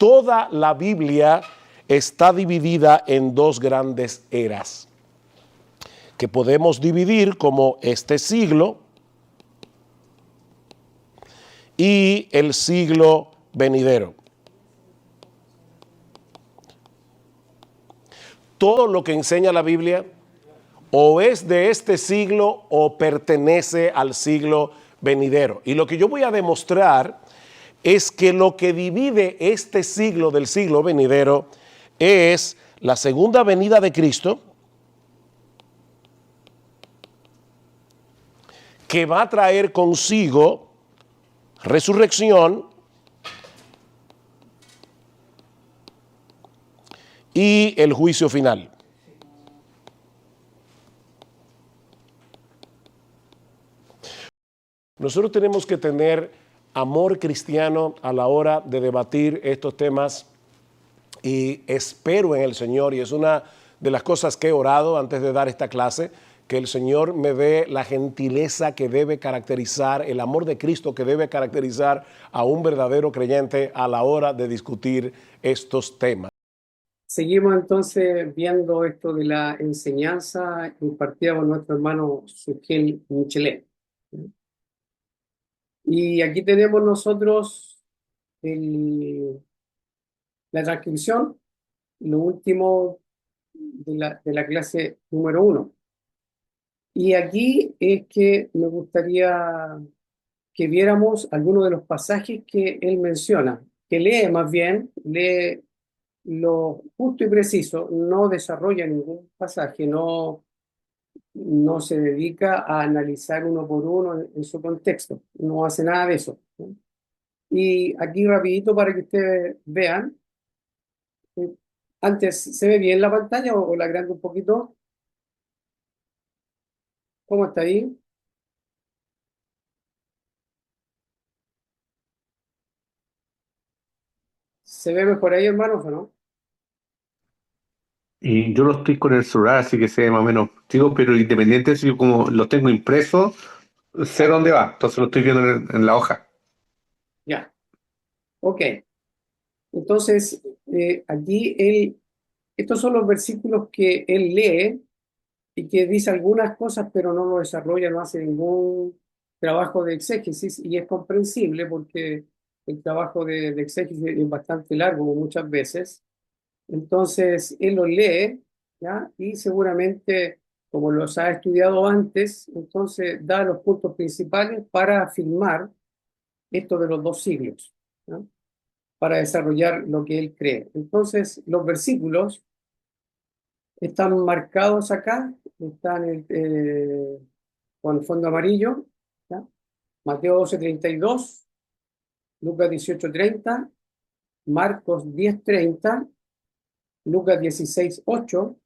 toda la Biblia está dividida en dos grandes eras, que podemos dividir como este siglo y el siglo venidero. Todo lo que enseña la Biblia o es de este siglo o pertenece al siglo venidero. Y lo que yo voy a demostrar es que lo que divide este siglo del siglo venidero es la segunda venida de Cristo, que va a traer consigo resurrección y el juicio final. Nosotros tenemos que tener amor cristiano a la hora de debatir estos temas y espero en el Señor, y es una de las cosas que he orado antes de dar esta clase, que el Señor me dé la gentileza que debe caracterizar, el amor de Cristo que debe caracterizar a un verdadero creyente a la hora de discutir estos temas. Seguimos entonces viendo esto de la enseñanza impartida por nuestro hermano Sugiel Michelet. Y aquí tenemos nosotros la transcripción, lo último de la clase número 1. Y aquí es que me gustaría que viéramos algunos de los pasajes que él menciona, que lee más bien, lee lo justo y preciso, no desarrolla ningún pasaje, no se dedica a analizar uno por uno en su contexto, no hace nada de eso, ¿no? Y aquí rapidito para que ustedes vean, antes, ¿se ve bien la pantalla o la agrando un poquito? ¿Cómo está ahí? ¿Se ve mejor ahí, hermanos, o no? Y yo lo estoy con el celular, así que sé más o menos, digo, pero independiente si yo como lo tengo impreso, sé Ya, dónde va, entonces lo estoy viendo en la hoja. ya, ok. Entonces, aquí estos son los versículos que él lee y que dice algunas cosas, pero no lo desarrolla, no hace ningún trabajo de exégesis, y es comprensible porque el trabajo de exégesis es bastante largo muchas veces. Entonces, él los lee, ¿ya? Y seguramente, como los ha estudiado antes, entonces da los puntos principales para afirmar esto de los dos siglos, ¿no? Para desarrollar lo que él cree. Entonces, los versículos están marcados acá, están con el fondo amarillo, ¿ya? Mateo 12:32, Lucas 18:30, Marcos 10:30, Lucas 16:8,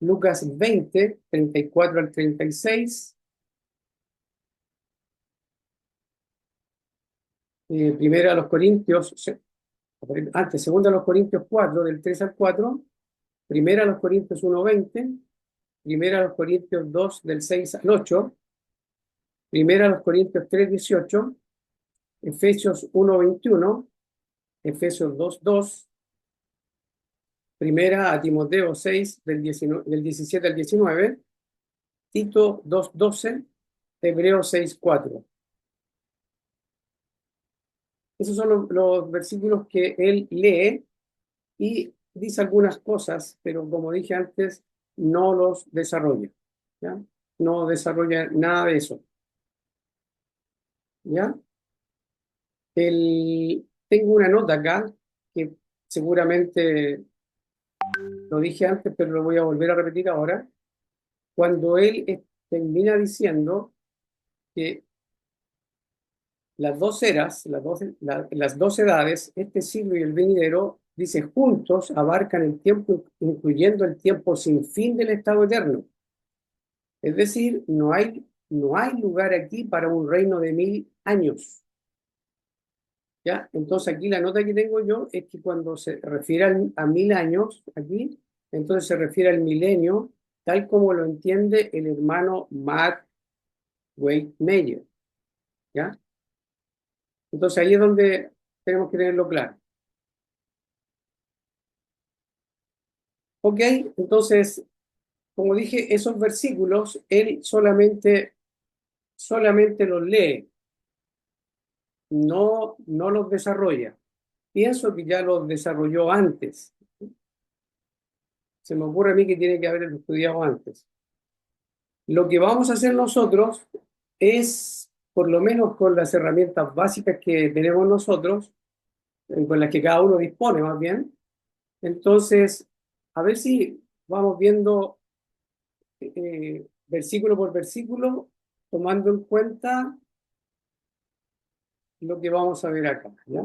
Lucas 20:34 al 36, primera a los Corintios, segunda a los Corintios 4, del 3 al 4, primera a los Corintios 1:20, primera a los Corintios 2, del 6 al 8, primera a los Corintios 3:18, Efesios 1:21, Efesios 2:2, primera a Timoteo 6, del 17 al 19, Tito 2:12, Hebreos 6:4. Esos son los versículos que él lee y dice algunas cosas, pero como dije antes, no los desarrolla, ¿ya? No desarrolla nada de eso, ¿ya? Tengo una nota acá que seguramente lo dije antes, pero lo voy a volver a repetir ahora. Cuando él termina diciendo que las dos eras, las dos edades, este siglo y el venidero, dice, juntos abarcan el tiempo, incluyendo el tiempo sin fin del estado eterno. Es decir, no hay lugar aquí para un reino de 1000 años. ¿Ya? Entonces aquí la nota que tengo yo es que cuando se refiere a 1000 años, aquí, entonces se refiere al milenio, tal como lo entiende el hermano Matt Wade Meyer. ¿Ya? Entonces ahí es donde tenemos que tenerlo claro. Ok, entonces, como dije, esos versículos, él solamente los lee, no los desarrolla. Pienso que ya los desarrolló antes. Se me ocurre a mí que tiene que haber estudiado antes. Lo que vamos a hacer nosotros es, por lo menos con las herramientas básicas que tenemos nosotros, con las que cada uno dispone más bien, entonces, a ver si vamos viendo versículo por versículo, tomando en cuenta lo que vamos a ver acá, ¿ya?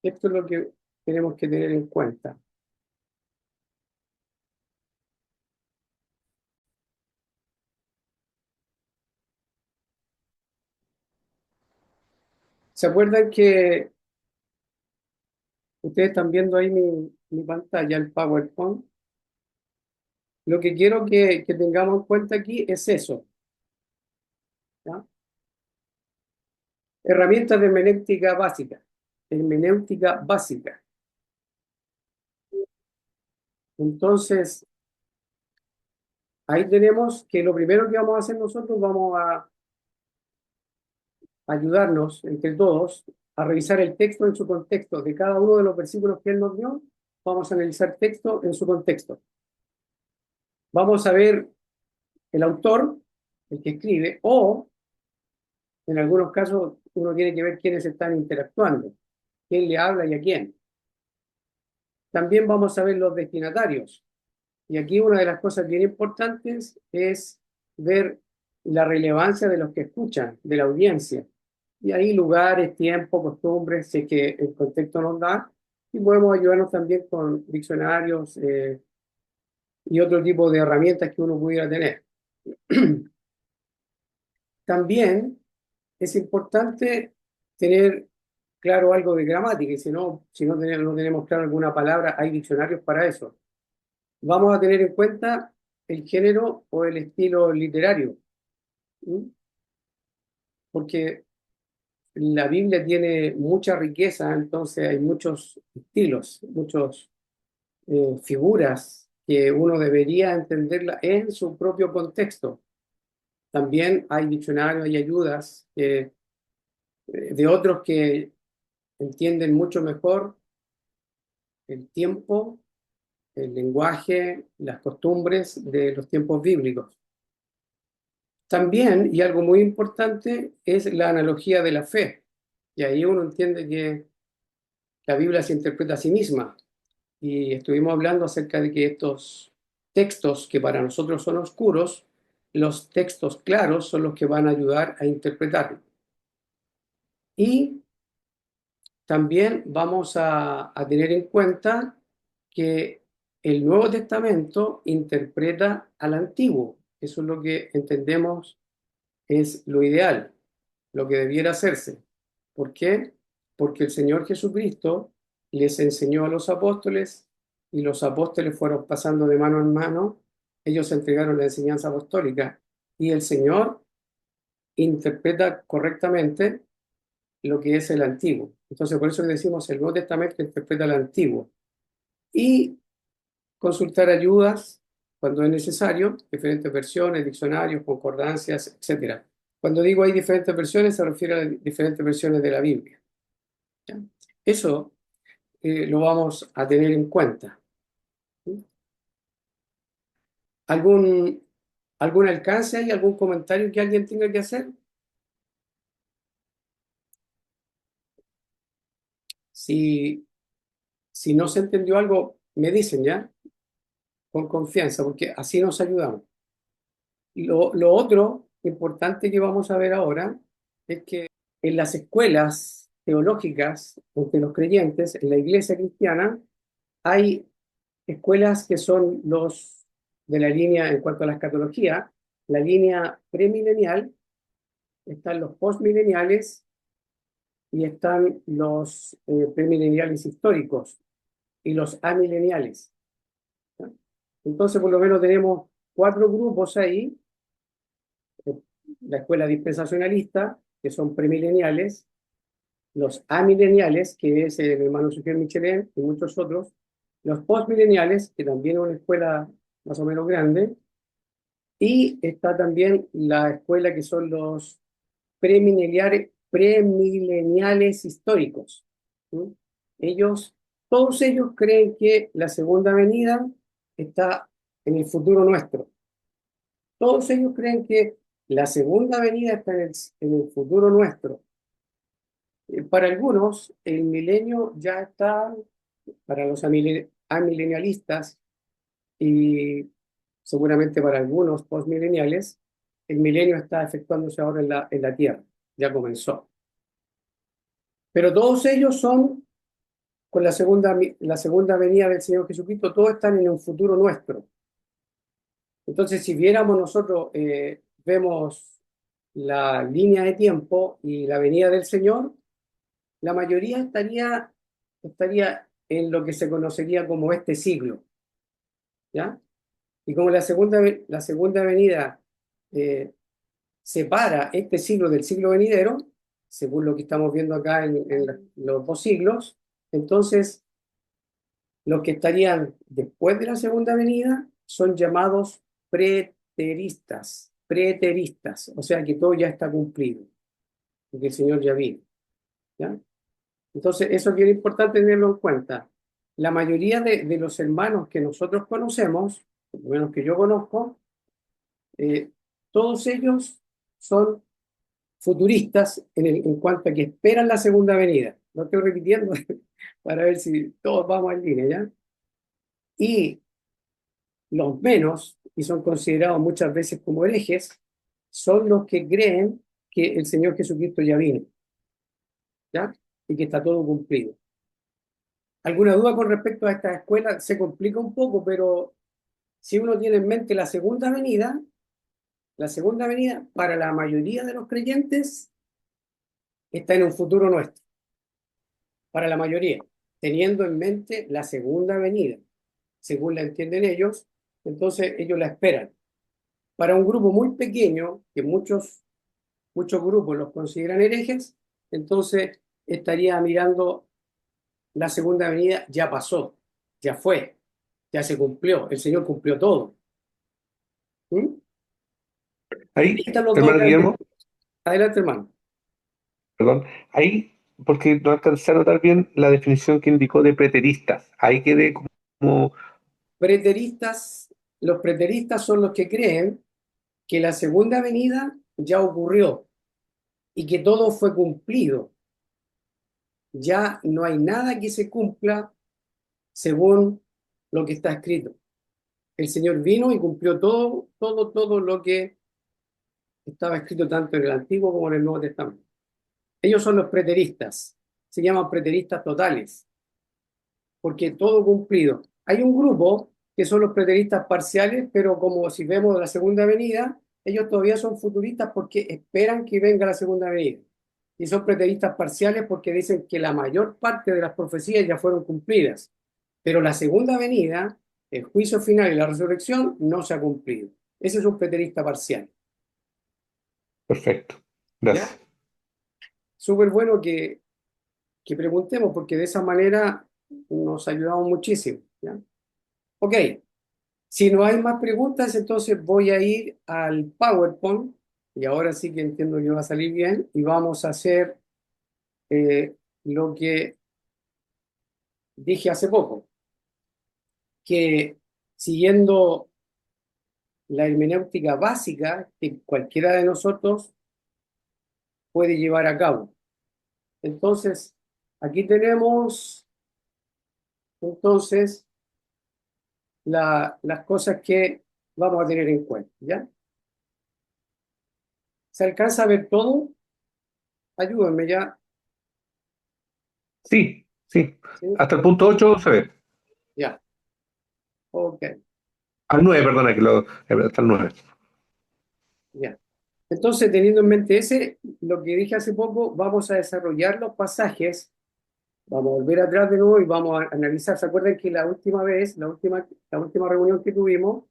Esto es lo que tenemos que tener en cuenta. ¿Se acuerdan que ustedes están viendo ahí mi pantalla, el PowerPoint? Lo que quiero que tengamos en cuenta aquí es eso, ¿ya? Herramientas de hermenéutica básica. Hermenéutica básica. Entonces, ahí tenemos que lo primero que vamos a hacer nosotros, vamos a ayudarnos entre todos a revisar el texto en su contexto. De cada uno de los versículos que él nos dio, vamos a analizar texto en su contexto. Vamos a ver el autor, el que escribe, o en algunos casos uno tiene que ver quiénes están interactuando, quién le habla y a quién. También vamos a ver los destinatarios. Y aquí una de las cosas bien importantes es ver la relevancia de los que escuchan, de la audiencia. Y ahí lugares, tiempo, costumbres, sé que el contexto nos da. Y podemos ayudarnos también con diccionarios y otro tipo de herramientas que uno pudiera tener. También es importante tener claro algo de gramática, y si no tenemos claro alguna palabra, hay diccionarios para eso. Vamos a tener en cuenta el género o el estilo literario, ¿sí? Porque la Biblia tiene mucha riqueza, entonces hay muchos estilos, muchas figuras que uno debería entenderla en su propio contexto. También hay diccionarios y ayudas de otros que entienden mucho mejor el tiempo, el lenguaje, las costumbres de los tiempos bíblicos. También, y algo muy importante, es la analogía de la fe. Y ahí uno entiende que la Biblia se interpreta a sí misma. Y estuvimos hablando acerca de que estos textos que para nosotros son oscuros, los textos claros son los que van a ayudar a interpretarlo. Y también vamos a tener en cuenta que el Nuevo Testamento interpreta al Antiguo. Eso es lo que entendemos es lo ideal, lo que debiera hacerse. ¿Por qué? Porque el Señor Jesucristo les enseñó a los apóstoles y los apóstoles fueron pasando de mano en mano. Ellos entregaron la enseñanza apostólica y el Señor interpreta correctamente lo que es el Antiguo. Entonces, por eso decimos el Nuevo Testamento interpreta el Antiguo. Y consultar ayudas cuando es necesario, diferentes versiones, diccionarios, concordancias, etc. Cuando digo hay diferentes versiones, se refiere a diferentes versiones de la Biblia, ¿ya? Eso lo vamos a tener en cuenta. ¿Algún alcance y algún comentario que alguien tenga que hacer? Si, si no se entendió algo, me dicen ya, con confianza, porque así nos ayudamos. Lo otro importante que vamos a ver ahora es que en las escuelas teológicas entre los creyentes, en la iglesia cristiana, hay escuelas que son los de la línea, en cuanto a la escatología, la línea premilenial, están los postmileniales y están los premileniales históricos y los amileniales, ¿ya? Entonces, por lo menos tenemos 4 grupos ahí: la escuela dispensacionalista, que son premileniales; los amileniales, que es el hermano Sufiel Michelén y muchos otros; los postmileniales, que también es una escuela más o menos grande, y está también la escuela que son los premileniales históricos. ¿Sí? Ellos, todos ellos creen que la segunda venida está en el futuro nuestro. Todos ellos creen que la segunda venida está en el futuro nuestro. Para algunos, el milenio ya está, para los amilenialistas y seguramente para algunos postmileniales, el milenio está efectuándose ahora en la Tierra, ya comenzó. Pero todos ellos son, con la segunda venida del Señor Jesucristo, todos están en un futuro nuestro. Entonces, si viéramos nosotros, vemos la línea de tiempo y la venida del Señor, la mayoría estaría en lo que se conocería como este siglo, ¿ya? Y como la segunda venida separa este siglo del siglo venidero, según lo que estamos viendo acá en los dos siglos, entonces los que estarían después de la segunda venida son llamados preteristas, o sea que todo ya está cumplido, porque el Señor ya vino, ¿ya? Entonces, eso es bien importante tenerlo en cuenta. La mayoría de los hermanos que nosotros conocemos, por lo menos que yo conozco, todos ellos son futuristas en cuanto a que esperan la segunda venida. Lo estoy repitiendo para ver si todos vamos en línea, ¿ya? Y los menos, y son considerados muchas veces como herejes, son los que creen que el Señor Jesucristo ya vino, ¿ya? Y que está todo cumplido. ¿Alguna duda con respecto a esta escuela? Se complica un poco, pero si uno tiene en mente la segunda venida para la mayoría de los creyentes está en un futuro nuestro, para la mayoría, teniendo en mente la segunda venida, según la entienden ellos, entonces ellos la esperan. Para un grupo muy pequeño, que muchos grupos los consideran herejes, entonces estaría mirando la segunda venida, ya pasó, ya fue, ya se cumplió, el Señor cumplió todo. ¿Mm? Ahí, Están los dos hermano grandes. Guillermo, Adelante, hermano. perdón, ahí, porque no alcancé a notar bien la definición que indicó de preteristas. Ahí quedé como, Preteristas, los preteristas son los que creen que la segunda venida ya ocurrió y que todo fue cumplido. Ya no hay nada que se cumpla según lo que está escrito. El Señor vino y cumplió todo lo que estaba escrito tanto en el Antiguo como en el Nuevo Testamento. Ellos son los preteristas, se llaman preteristas totales, porque todo cumplido. Hay un grupo que son los preteristas parciales, pero como si vemos la segunda venida, ellos todavía son futuristas porque esperan que venga la segunda venida. Y son preteristas parciales porque dicen que la mayor parte de las profecías ya fueron cumplidas, pero la segunda venida, el juicio final y la resurrección no se ha cumplido. Ese es un preterista parcial. perfecto, ¿Ya? gracias. Súper bueno que preguntemos porque de esa manera nos ayudamos muchísimo. ¿Ya? Ok, si no hay más preguntas, entonces voy a ir al PowerPoint y ahora sí que entiendo que va a salir bien y vamos a hacer lo que dije hace poco, que siguiendo la hermenéutica básica que cualquiera de nosotros puede llevar a cabo. Entonces, aquí tenemos entonces las cosas que vamos a tener en cuenta, ¿ya? ¿Se alcanza a ver todo? Ayúdenme ya, Sí, sí. ¿sí? Hasta el punto 8 se ve. Ya, ok, Al 9 perdona, hasta el 9. ya. Entonces, teniendo en mente lo que dije hace poco, vamos a desarrollar los pasajes, vamos a volver atrás de nuevo y vamos a analizar. ¿Se acuerdan que la última vez, la última reunión que tuvimos,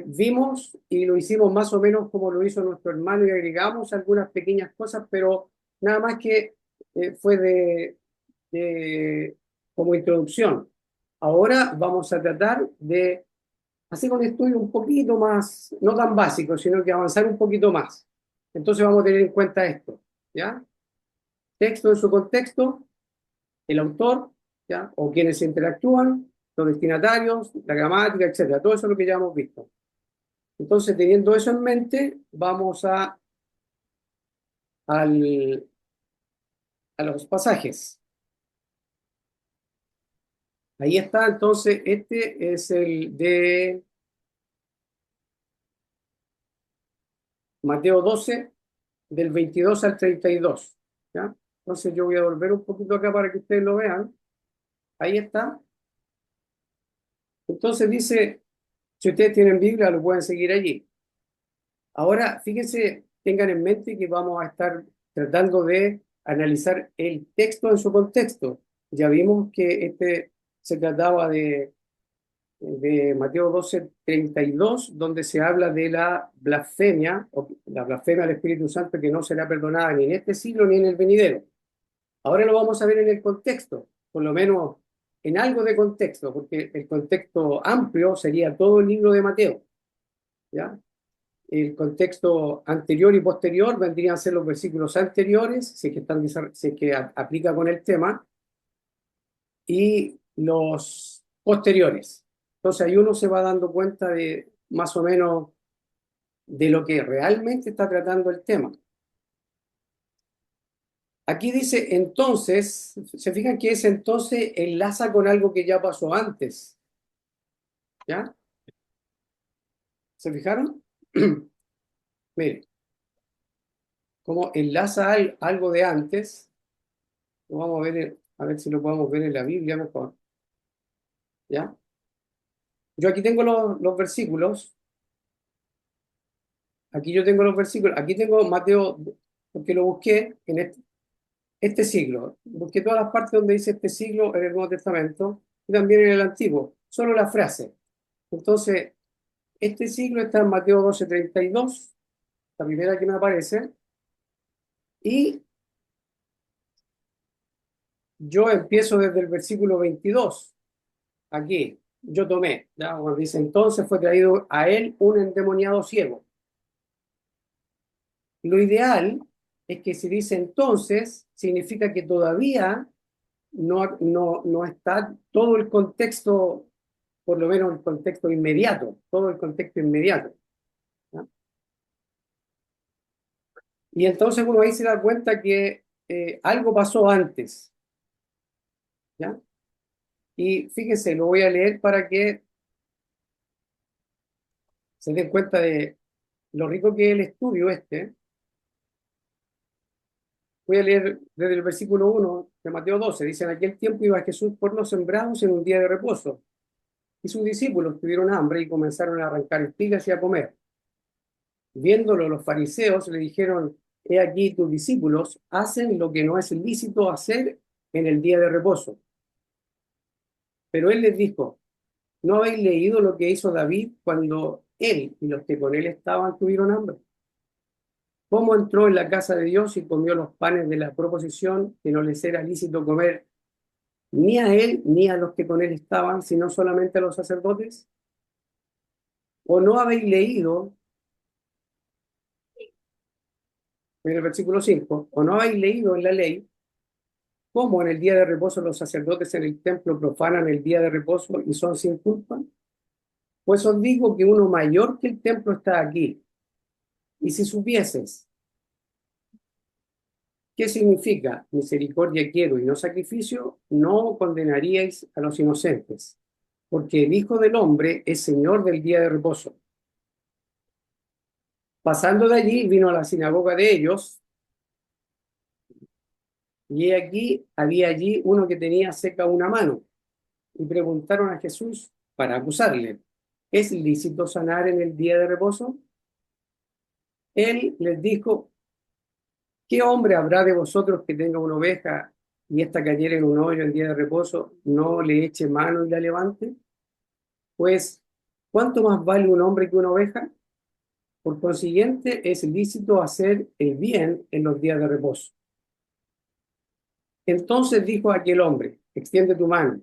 vimos y lo hicimos más o menos como lo hizo nuestro hermano y agregamos algunas pequeñas cosas, pero nada más que fue como introducción. Ahora vamos a tratar de hacer un estudio un poquito más, no tan básico, sino que avanzar un poquito más. Entonces vamos a tener en cuenta esto, ¿ya? Texto en su contexto, el autor, ¿ya? O quienes interactúan, los destinatarios, la gramática, etcétera. Todo eso es lo que ya hemos visto. Entonces, teniendo eso en mente, vamos al, a los pasajes. Ahí está, entonces, este es el de Mateo 12, del 22 al 32, ¿ya? Entonces yo voy a volver un poquito acá para que ustedes lo vean. Ahí está. Entonces dice, si ustedes tienen Biblia, lo pueden seguir allí. Ahora, fíjense, tengan en mente que vamos a estar tratando de analizar el texto en su contexto. Ya vimos que este se trataba de Mateo 12:32, donde se habla de la blasfemia, o la blasfemia al Espíritu Santo que no será perdonada ni en este siglo ni en el venidero. Ahora lo vamos a ver en el contexto, por lo menos en algo de contexto, porque el contexto amplio sería todo el libro de Mateo, ¿ya? El contexto anterior y posterior vendrían a ser los versículos anteriores, si es que, si es que aplica con el tema, y los posteriores. Entonces ahí uno se va dando cuenta de más o menos de lo que realmente está tratando el tema. Aquí dice entonces, se fijan que ese entonces enlaza con algo que ya pasó antes, ¿ya? ¿Se fijaron? Mire, como enlaza algo de antes, lo vamos a ver, a ver si lo podemos ver en la Biblia mejor, ¿ya? Yo aquí tengo los versículos, aquí yo tengo los versículos, aquí tengo Mateo, porque lo busqué en este siglo, busqué todas las partes donde dice este siglo en el Nuevo Testamento y también en el Antiguo, solo la frase. Entonces, este siglo está en Mateo 12:32, la primera que me aparece, y yo empiezo desde el versículo 22. Aquí, yo tomé, ¿ya? Cuando dice, entonces fue traído a él un endemoniado ciego. Lo ideal es que si dice entonces, significa que todavía no está todo el contexto, por lo menos el contexto inmediato, todo el contexto inmediato, ¿ya? Y entonces uno ahí se da cuenta que algo pasó antes, ¿ya? Y fíjense, lo voy a leer para que se den cuenta de lo rico que es el estudio este. Voy a leer desde el versículo 1 de Mateo 12. Dice, en aquel tiempo iba Jesús por los sembrados en un día de reposo, y sus discípulos tuvieron hambre y comenzaron a arrancar espigas y a comer. Viéndolo los fariseos le dijeron, he aquí tus discípulos hacen lo que no es lícito hacer en el día de reposo. Pero él les dijo, ¿no habéis leído lo que hizo David cuando él y los que con él estaban tuvieron hambre? ¿Cómo entró en la casa de Dios y comió los panes de la proposición que no les era lícito comer ni a él ni a los que con él estaban, sino solamente a los sacerdotes? ¿O no habéis leído, en el versículo 5, o no habéis leído en la ley cómo en el día de reposo los sacerdotes en el templo profanan el día de reposo y son sin culpa? Pues os digo que uno mayor que el templo está aquí. Y si supieses qué significa misericordia quiero y no sacrificio, no condenaríais a los inocentes, porque el Hijo del Hombre es Señor del día de reposo. Pasando de allí, vino a la sinagoga de ellos, y aquí había allí uno que tenía seca una mano, y preguntaron a Jesús para acusarle, ¿es lícito sanar en el día de reposo? Él les dijo, ¿qué hombre habrá de vosotros que tenga una oveja y ésta cayera en un hoyo el día de reposo, no le eche mano y la levante? Pues, ¿cuánto más vale un hombre que una oveja? Por consiguiente, es lícito hacer el bien en los días de reposo. Entonces dijo aquel hombre, extiende tu mano.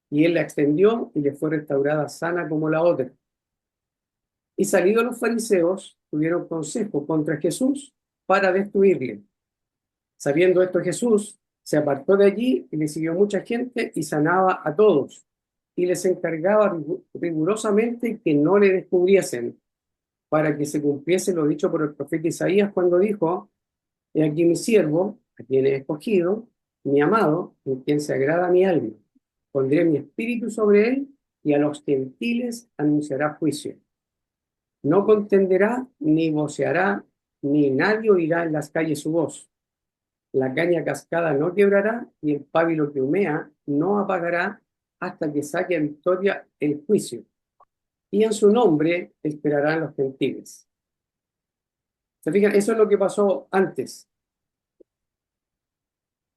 Y él la extendió y le fue restaurada sana como la otra. Y salidos los fariseos, tuvieron consejo contra Jesús para destruirle. Sabiendo esto Jesús, se apartó de allí y le siguió mucha gente y sanaba a todos. Y les encargaba rigurosamente que no le descubriesen, para que se cumpliese lo dicho por el profeta Isaías cuando dijo: He aquí mi siervo, a quien he escogido, mi amado, en quien se agrada mi alma. Pondré mi espíritu sobre él y a los gentiles anunciará juicio. No contenderá, ni voceará, ni nadie oirá en las calles su voz. La caña cascada no quebrará, y el pábilo que humea no apagará hasta que saque a victoria el juicio. Y en su nombre esperarán los gentiles. ¿Se fijan? Eso es lo que pasó antes.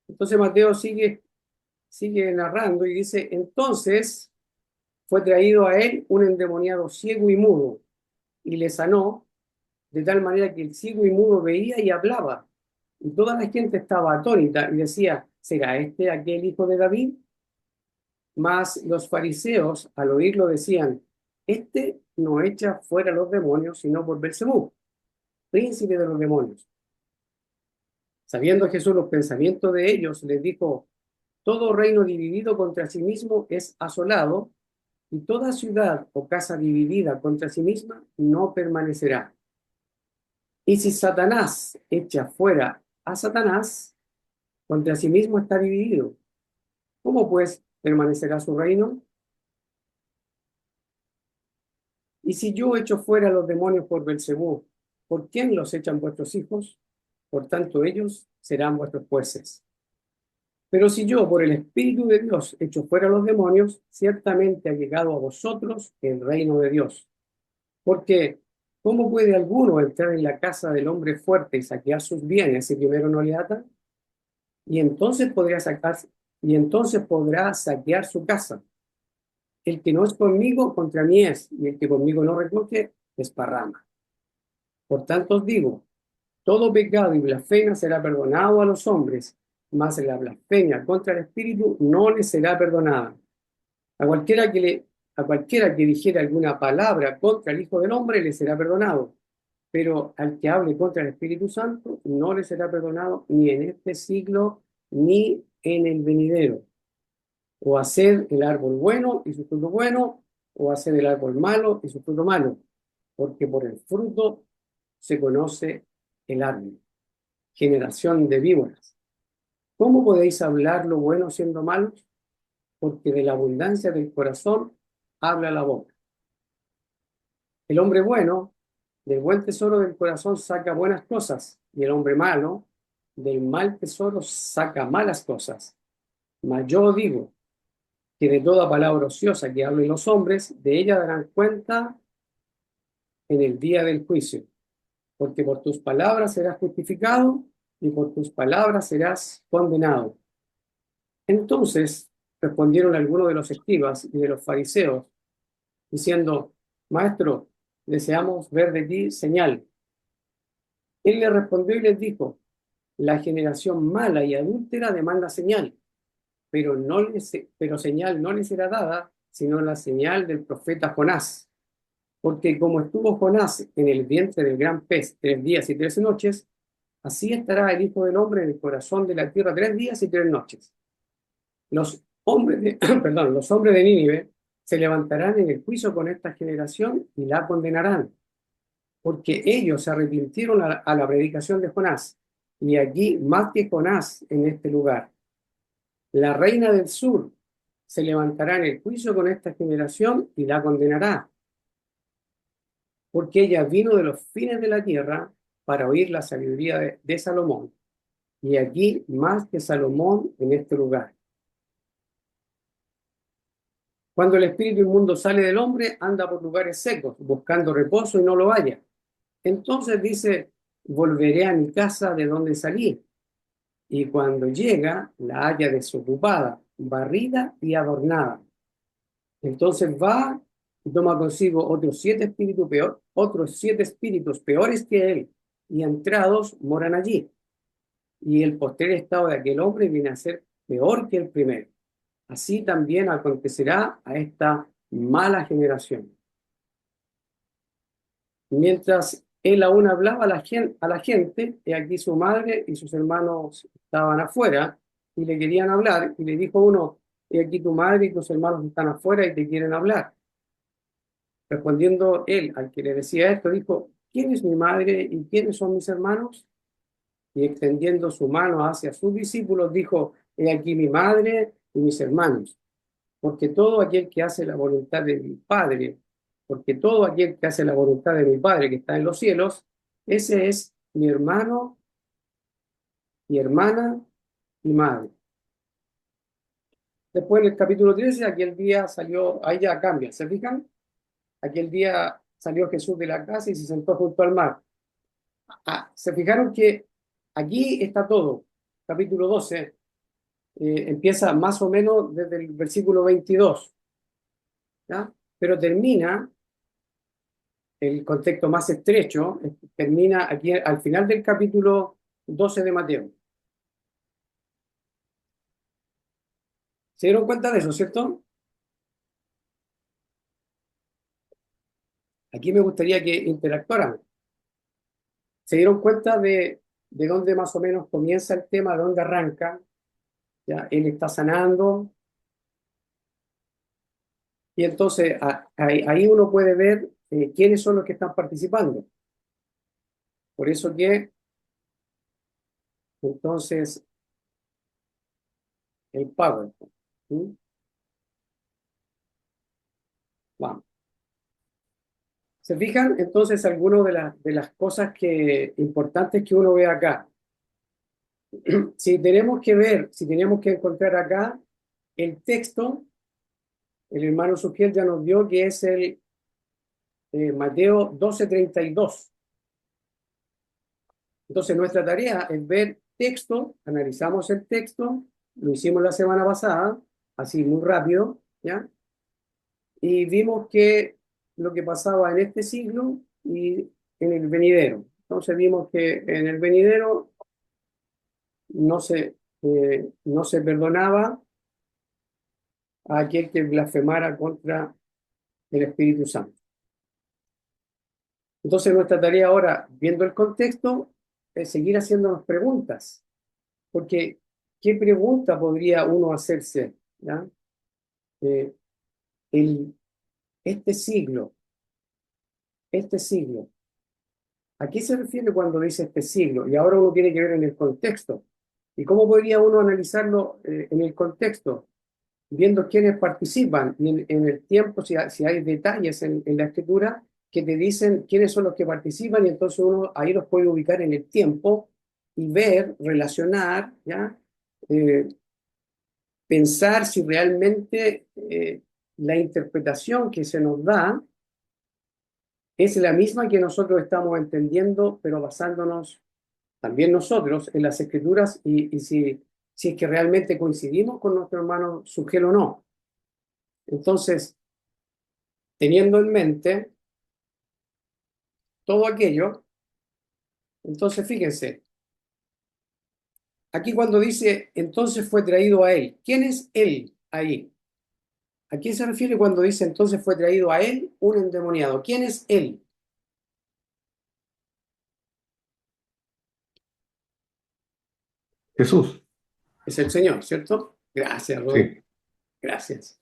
Entonces Mateo sigue narrando y dice: entonces fue traído a él un endemoniado ciego y mudo, y le sanó, de tal manera que el ciego y mudo veía y hablaba. Y toda la gente estaba atónita y decía: ¿será este aquel hijo de David? Mas los fariseos, al oírlo, decían: este no echa fuera los demonios, sino por Belcebú, príncipe de los demonios. Sabiendo Jesús los pensamientos de ellos, les dijo: todo reino dividido contra sí mismo es asolado, y toda ciudad o casa dividida contra sí misma no permanecerá. Y si Satanás echa fuera a Satanás, contra sí mismo está dividido. ¿Cómo pues permanecerá su reino? Y si yo echo fuera a los demonios por Belcebú, ¿por quién los echan vuestros hijos? Por tanto, ellos serán vuestros jueces. Pero si yo, por el Espíritu de Dios, echo fuera a los demonios, ciertamente ha llegado a vosotros el reino de Dios. Porque, ¿cómo puede alguno entrar en la casa del hombre fuerte y saquear sus bienes si primero no le ata? Y entonces podrá saquear su casa. El que no es conmigo, contra mí es, y el que conmigo no recoge, desparrama. Por tanto os digo, todo pecado y blasfemia será perdonado a los hombres, mas la blasfemia contra el Espíritu no le será perdonada. A cualquiera que dijera alguna palabra contra el Hijo del Hombre le será perdonado, pero al que hable contra el Espíritu Santo no le será perdonado ni en este siglo ni en el venidero. O hacer el árbol bueno y su fruto bueno, o hacer el árbol malo y su fruto malo, porque por el fruto se conoce el árbol. Generación de víboras, ¿cómo podéis hablar lo bueno siendo malos? Porque de la abundancia del corazón habla la boca. El hombre bueno, del buen tesoro del corazón saca buenas cosas, y el hombre malo, del mal tesoro saca malas cosas. Mas yo digo que de toda palabra ociosa que hablen los hombres, de ella darán cuenta en el día del juicio. Porque por tus palabras serás justificado y por tus palabras serás condenado. Entonces respondieron algunos de los escribas y de los fariseos, diciendo: Maestro, deseamos ver de ti señal. Él le respondió y les dijo: la generación mala y adúltera demanda señal, pero señal no le será dada, sino la señal del profeta Jonás. Porque como estuvo Jonás en el vientre del gran pez 3 días y 3 noches, así estará el Hijo del Hombre en el corazón de la tierra 3 días y 3 noches. Los hombres de, los hombres de Nínive se levantarán en el juicio con esta generación y la condenarán, porque ellos se arrepintieron a la predicación de Jonás, y allí más que Jonás en este lugar. La reina del sur se levantará en el juicio con esta generación y la condenará, porque ella vino de los fines de la tierra para oír la sabiduría de Salomón, y aquí más que Salomón en este lugar. Cuando el espíritu inmundo sale del hombre, anda por lugares secos, buscando reposo y no lo halla. Entonces dice: volveré a mi casa de donde salí. Y cuando llega, la halla desocupada, barrida y adornada. Entonces va y toma consigo otros 7 espíritus peores que él, y entrados moran allí. Y el postrer estado de aquel hombre viene a ser peor que el primero. así también acontecerá a esta mala generación. Mientras él aún hablaba a la gente, y aquí su madre y sus hermanos estaban afuera y le querían hablar, y le dijo uno, y aquí tu madre y tus hermanos están afuera y te quieren hablar. Respondiendo él al que le decía esto, dijo, ¿quién es mi madre y quiénes son mis hermanos? Y extendiendo su mano hacia sus discípulos, dijo, he aquí mi madre y mis hermanos, porque todo aquel que hace la voluntad de mi Padre, porque todo aquel que hace la voluntad de mi Padre que está en los cielos, ese es mi hermano, mi hermana y madre. Después en el capítulo 13, aquel día salió, ahí ya cambia, ¿se fijan? Aquel día salió Jesús de la casa y se sentó junto al mar. Se fijaron que aquí está todo. Capítulo 12 empieza más o menos desde el versículo 22, ¿ya? Pero termina, el contexto más estrecho, termina aquí al final del capítulo 12 de Mateo. ¿Se dieron cuenta de eso, cierto? Aquí me gustaría que interactuaran. ¿Se dieron cuenta de dónde más o menos comienza el tema, de dónde arranca? ¿Ya? Él está sanando. Y entonces ahí uno puede ver quiénes son los que están participando. Por eso que, entonces, el PowerPoint. ¿Sí? Vamos. ¿Se fijan? Entonces, algunas de las cosas importantes que uno ve acá. Si tenemos que ver, si tenemos que encontrar acá el texto, el hermano Sugiel ya nos dio que es el Mateo 12:32. Entonces, nuestra tarea es ver texto, analizamos el texto, lo hicimos la semana pasada, así muy rápido, ¿ya? Y vimos que lo que pasaba en este siglo y en el venidero. Entonces vimos que en el venidero no se perdonaba a aquel que blasfemara contra el Espíritu Santo. Entonces nuestra tarea ahora, viendo el contexto, es seguir haciéndonos preguntas, porque ¿qué pregunta podría uno hacerse? ¿Ya? Eh, el, este siglo, este siglo, ¿a qué se refiere cuando dice este siglo? Y ahora uno tiene que ver en el contexto. ¿Y cómo podría uno analizarlo en el contexto? Viendo quiénes participan y en el tiempo, si hay detalles en la escritura que te dicen quiénes son los que participan y entonces uno ahí los puede ubicar en el tiempo y ver, relacionar, ¿ya? Eh, Pensar si realmente la interpretación que se nos da es la misma que nosotros estamos entendiendo, pero basándonos también nosotros en las escrituras y si es que realmente coincidimos con nuestro hermano Sugel o no. Entonces, teniendo en mente todo aquello, entonces fíjense, aquí cuando dice, entonces fue traído a él, ¿quién es él ahí? ¿A quién se refiere cuando dice, entonces fue traído a él un endemoniado? ¿Quién es él? Jesús, Es el Señor, ¿cierto? Gracias, Rod. sí. Gracias.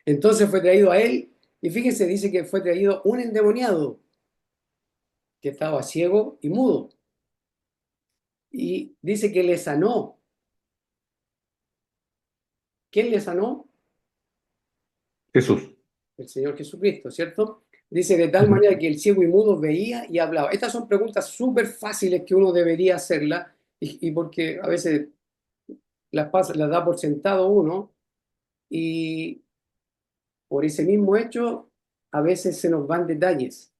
Entonces fue traído a él, y fíjense, dice que fue traído un endemoniado que estaba ciego y mudo. Y dice que le sanó. ¿Quién le sanó? Jesús. El Señor Jesucristo, ¿cierto? Dice de tal Ujú. manera que el ciego y mudo veía y hablaba. Estas son preguntas súper fáciles que uno debería hacerlas y porque a veces las da por sentado uno y por ese mismo hecho a veces se nos van detalles.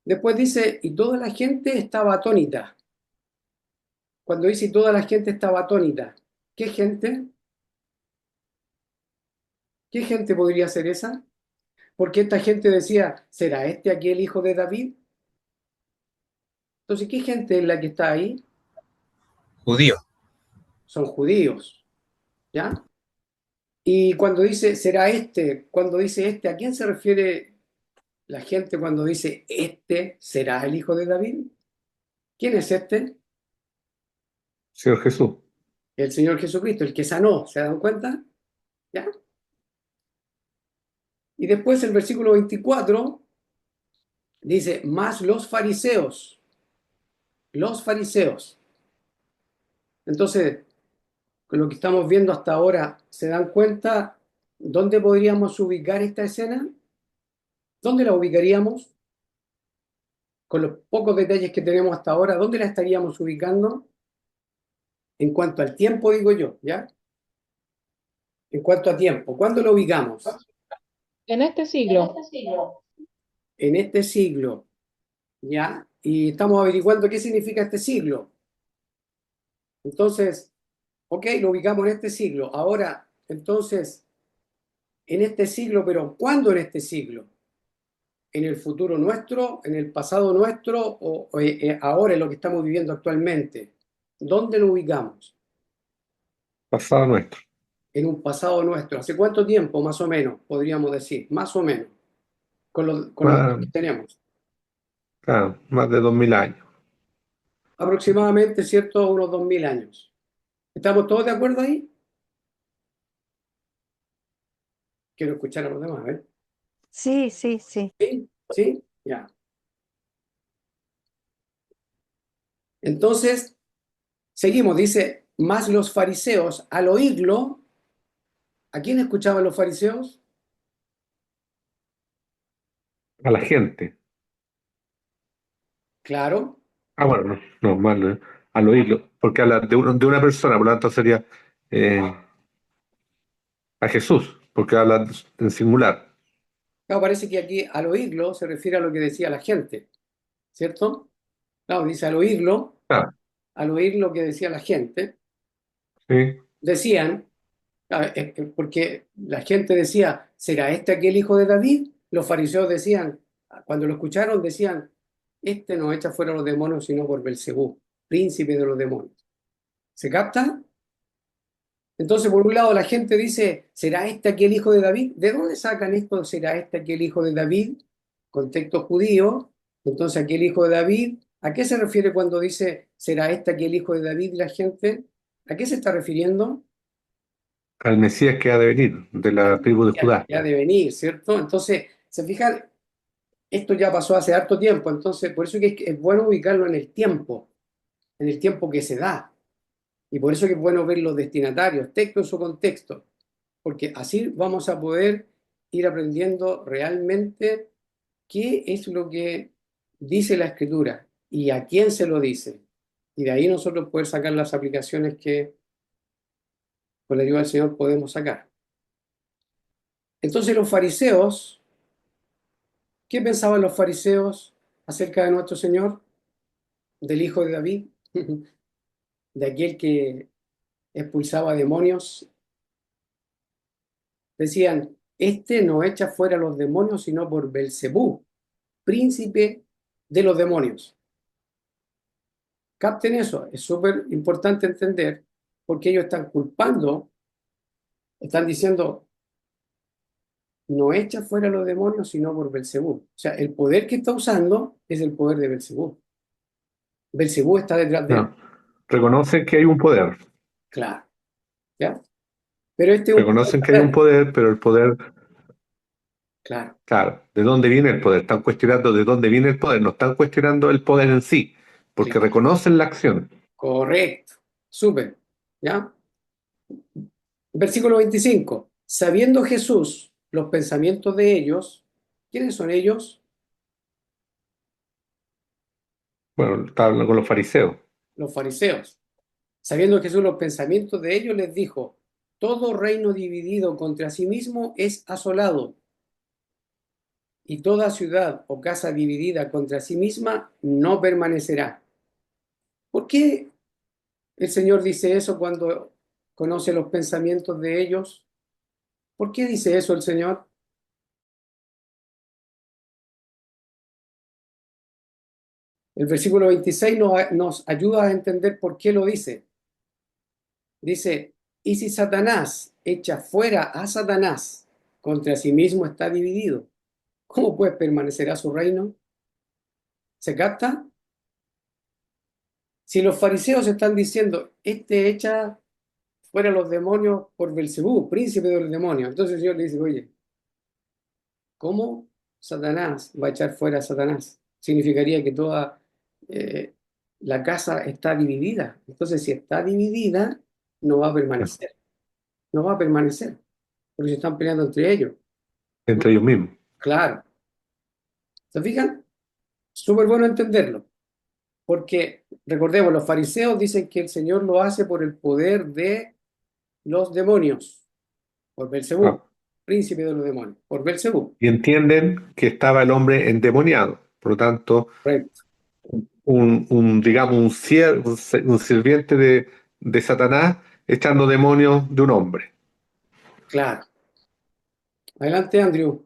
Después dice, y toda la gente estaba atónita. Cuando dice y toda la gente estaba atónita, ¿qué gente? ¿Qué gente podría ser esa? Porque esta gente decía, ¿será este aquel hijo de David? Entonces, ¿qué gente es la que está ahí? Judío. Son judíos. ¿ya? Y cuando dice será este, cuando dice este, ¿a quién se refiere la gente cuando dice este será el hijo de David? ¿Quién es este? Señor Jesús. El Señor Jesucristo, el que sanó, ¿se dan cuenta? ¿Ya? Y después el versículo 24 dice, más los fariseos. Entonces, con lo que estamos viendo hasta ahora, ¿se dan cuenta dónde podríamos ubicar esta escena? ¿Dónde la ubicaríamos? Con los pocos detalles que tenemos hasta ahora, ¿dónde la estaríamos ubicando? En cuanto al tiempo, digo yo, ¿ya? En cuanto a tiempo, ¿cuándo lo ubicamos? En este siglo. En este siglo, ¿ya? Y estamos averiguando qué significa este siglo. Entonces, ok, lo ubicamos en este siglo. Ahora, entonces, en este siglo, pero ¿cuándo en este siglo? ¿En el futuro nuestro, en el pasado nuestro o ahora en lo que estamos viviendo actualmente? ¿Dónde lo ubicamos? Pasado nuestro. En un pasado nuestro. ¿Hace cuánto tiempo, más o menos, podríamos decir? Más o menos, con los datos Más, que tenemos. claro, más de 2000 años. Aproximadamente, ¿cierto? Unos 2000 años. ¿Estamos todos de acuerdo ahí? Quiero escuchar a los demás, ¿eh? Sí, sí, sí. ¿Sí? ¿Sí? Ya. Entonces, seguimos. Dice, más los fariseos, al oírlo, ¿a quién escuchaban los fariseos? A la gente. Claro, Bueno, no, no, más al oírlo, porque habla de una persona, por lo tanto sería eh, a Jesús, porque habla en singular. claro, parece que aquí al oírlo se refiere a lo que decía la gente, ¿cierto? Claro, dice Claro, al oír lo que decía la gente, sí, decían, claro, porque la gente decía, ¿será este aquel hijo de David? Los fariseos decían, cuando lo escucharon, decían, este no echa fuera a los demonios sino por Belcebú, príncipe de los demonios. ¿Se capta? Entonces, por un lado, la gente dice, ¿será este aquel hijo de David? ¿De dónde sacan esto? ¿Será este aquel hijo de David? Contexto judío. Entonces, aquel hijo de David, ¿a qué se refiere cuando dice, ¿será este aquel hijo de David la gente? ¿A qué se está refiriendo? al Mesías que ha de venir, de la tribu de Judá. Ya de venir, ¿cierto? Entonces, se fijan, esto ya pasó hace harto tiempo, entonces, por eso que es bueno ubicarlo en el tiempo que se da. Y por eso que es bueno ver los destinatarios, texto en su contexto, porque así vamos a poder ir aprendiendo realmente qué es lo que dice la escritura y a quién se lo dice. Y de ahí nosotros poder sacar las aplicaciones que con la ayuda del Señor podemos sacar. Entonces los fariseos, ¿qué pensaban los fariseos acerca de nuestro Señor, del Hijo de David, de aquel que expulsaba demonios? Decían, este no echa fuera los demonios sino por Belcebú, príncipe de los demonios. Capten eso, es súper importante entender porque ellos están culpando, están diciendo, no echa fuera los demonios sino por Belcebú. O sea, el poder que está usando es el poder de Belcebú. Belcebú está detrás de él, No, reconocen que hay un poder, claro, ¿ya? Pero este es un poder reconocen que hay un perverso, poder, pero el poder, claro, claro, ¿de dónde viene el poder? Están cuestionando de dónde viene el poder, no están cuestionando el poder en sí, porque claro, reconocen la acción. correcto, súper, ¿ya? Versículo 25. Sabiendo Jesús los pensamientos de ellos, ¿quiénes son ellos? Bueno, está hablando con los fariseos. Los fariseos. Sabiendo Jesús los pensamientos de ellos, les dijo, todo reino dividido contra sí mismo es asolado, y toda ciudad o casa dividida contra sí misma no permanecerá. ¿Por qué el Señor dice eso cuando conoce los pensamientos de ellos? ¿Por qué dice eso el Señor? El versículo 26 nos ayuda a entender por qué lo dice. Dice, Y si Satanás echa fuera a Satanás, contra sí mismo está dividido. ¿Cómo pues permanecerá su reino? ¿Se capta? Si los fariseos están diciendo, este echa fuera los demonios por Belcebú, príncipe de los demonios, entonces el Señor le dice, oye, ¿cómo Satanás va a echar fuera a Satanás? Significaría que toda eh, la casa está dividida. Entonces, si está dividida, no va a permanecer. No va a permanecer, porque se están peleando entre ellos. entre ellos mismos. Claro. ¿Se fijan? Súper bueno entenderlo. Porque, recordemos, los fariseos dicen que el Señor lo hace por el poder de los demonios, por Ah, Belcebú, príncipe de los demonios, por Belcebú. y entienden que estaba el hombre endemoniado. Por lo tanto, Correcto. digamos, un sirviente de Satanás echando demonios de un hombre. Claro. Adelante, Andrew.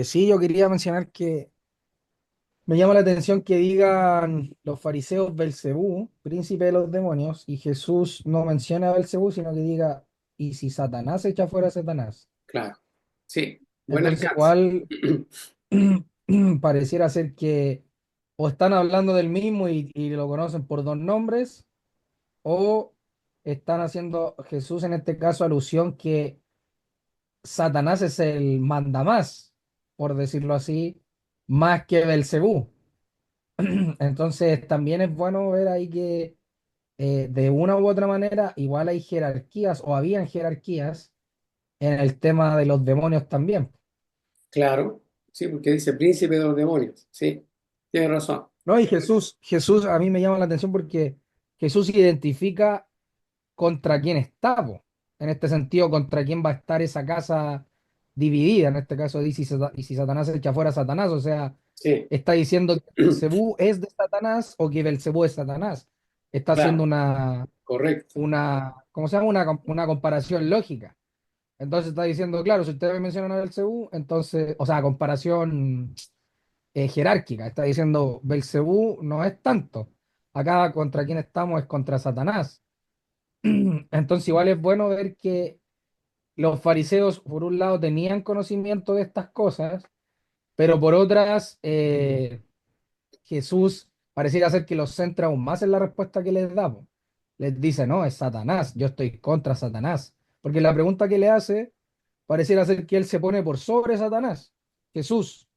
Sí, yo quería mencionar que me llama la atención que digan los fariseos Belcebú, príncipe de los demonios, y Jesús no menciona a Belcebú, sino que diga, y si Satanás echa fuera a Satanás. Claro. Sí, buen Entonces, alcance. igual pareciera ser que o están hablando del mismo y lo conocen por dos nombres, o están haciendo Jesús en este caso alusión que Satanás es el mandamás, por decirlo así, más que Belcebú. Entonces, también es bueno ver ahí que de una u otra manera, igual hay jerarquías o habían jerarquías en el tema de los demonios también. Claro. Sí, porque dice príncipe de los demonios. Sí, tiene razón. ¿No? Y Jesús a mí me llama la atención porque Jesús identifica contra quién está, po. En este sentido, contra quién va a estar esa casa dividida. En este caso, dice, y si Satanás echa fuera a Satanás, o sea, Sí, está diciendo que Belcebú es de Satanás o que Belcebú es Satanás. Está haciendo claro, correcto. ¿cómo se llama? Una comparación lógica. Entonces está diciendo, claro, si ustedes mencionan a Belcebú, entonces, o sea, comparación jerárquica. Está diciendo, Belcebú no es tanto. Acá contra quién estamos es contra Satanás. Entonces igual es bueno ver que los fariseos, por un lado, tenían conocimiento de estas cosas, pero por otras, Jesús pareciera ser que los centra aún más en la respuesta que les da, po. Les dice, no, es Satanás, yo estoy contra Satanás. Porque la pregunta que le hace pareciera ser que él se pone por sobre Satanás, Jesús,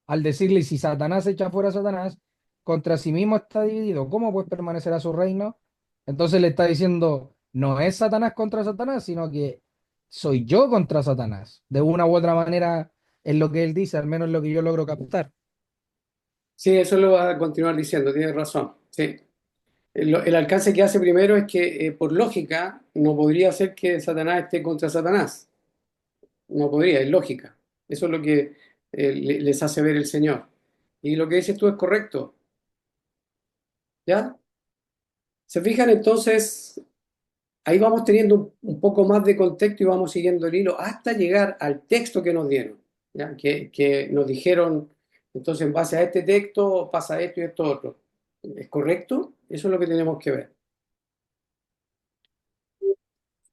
al decirle, si Satanás echa fuera a Satanás, contra sí mismo está dividido, ¿cómo pues permanecerá su reino? Entonces le está diciendo, no es Satanás contra Satanás, sino que soy yo contra Satanás. De una u otra manera es lo que él dice, al menos lo que yo logro captar. Sí, eso lo va a continuar diciendo, tiene razón. Sí. El alcance que hace primero es que, por lógica, no podría ser que Satanás esté contra Satanás. No podría, es lógica. Eso es lo que les hace ver el Señor. Y lo que dices tú es correcto. ¿Ya? ¿Se fijan entonces? Ahí vamos teniendo un poco más de contexto y vamos siguiendo el hilo hasta llegar al texto que nos dieron, ¿ya? Que nos dijeron, entonces en base a este texto pasa esto y esto otro. ¿Es correcto? Eso es lo que tenemos que ver.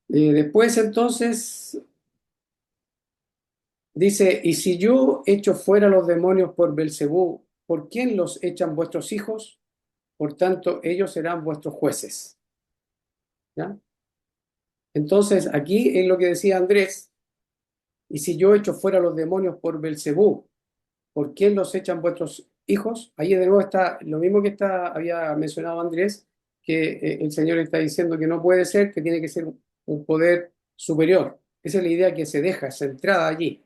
Después entonces dice, y si yo echo fuera los demonios por Belcebú, ¿por quién los echan vuestros hijos? Por tanto, ellos serán vuestros jueces. ¿Ya? Entonces, aquí es lo que decía Andrés, y si yo echo fuera los demonios por Belcebú, ¿por quién los echan vuestros hijos? Ahí de nuevo está lo mismo que había mencionado Andrés, que el Señor está diciendo que no puede ser, que tiene que ser un poder superior. Esa es la idea que se deja centrada allí.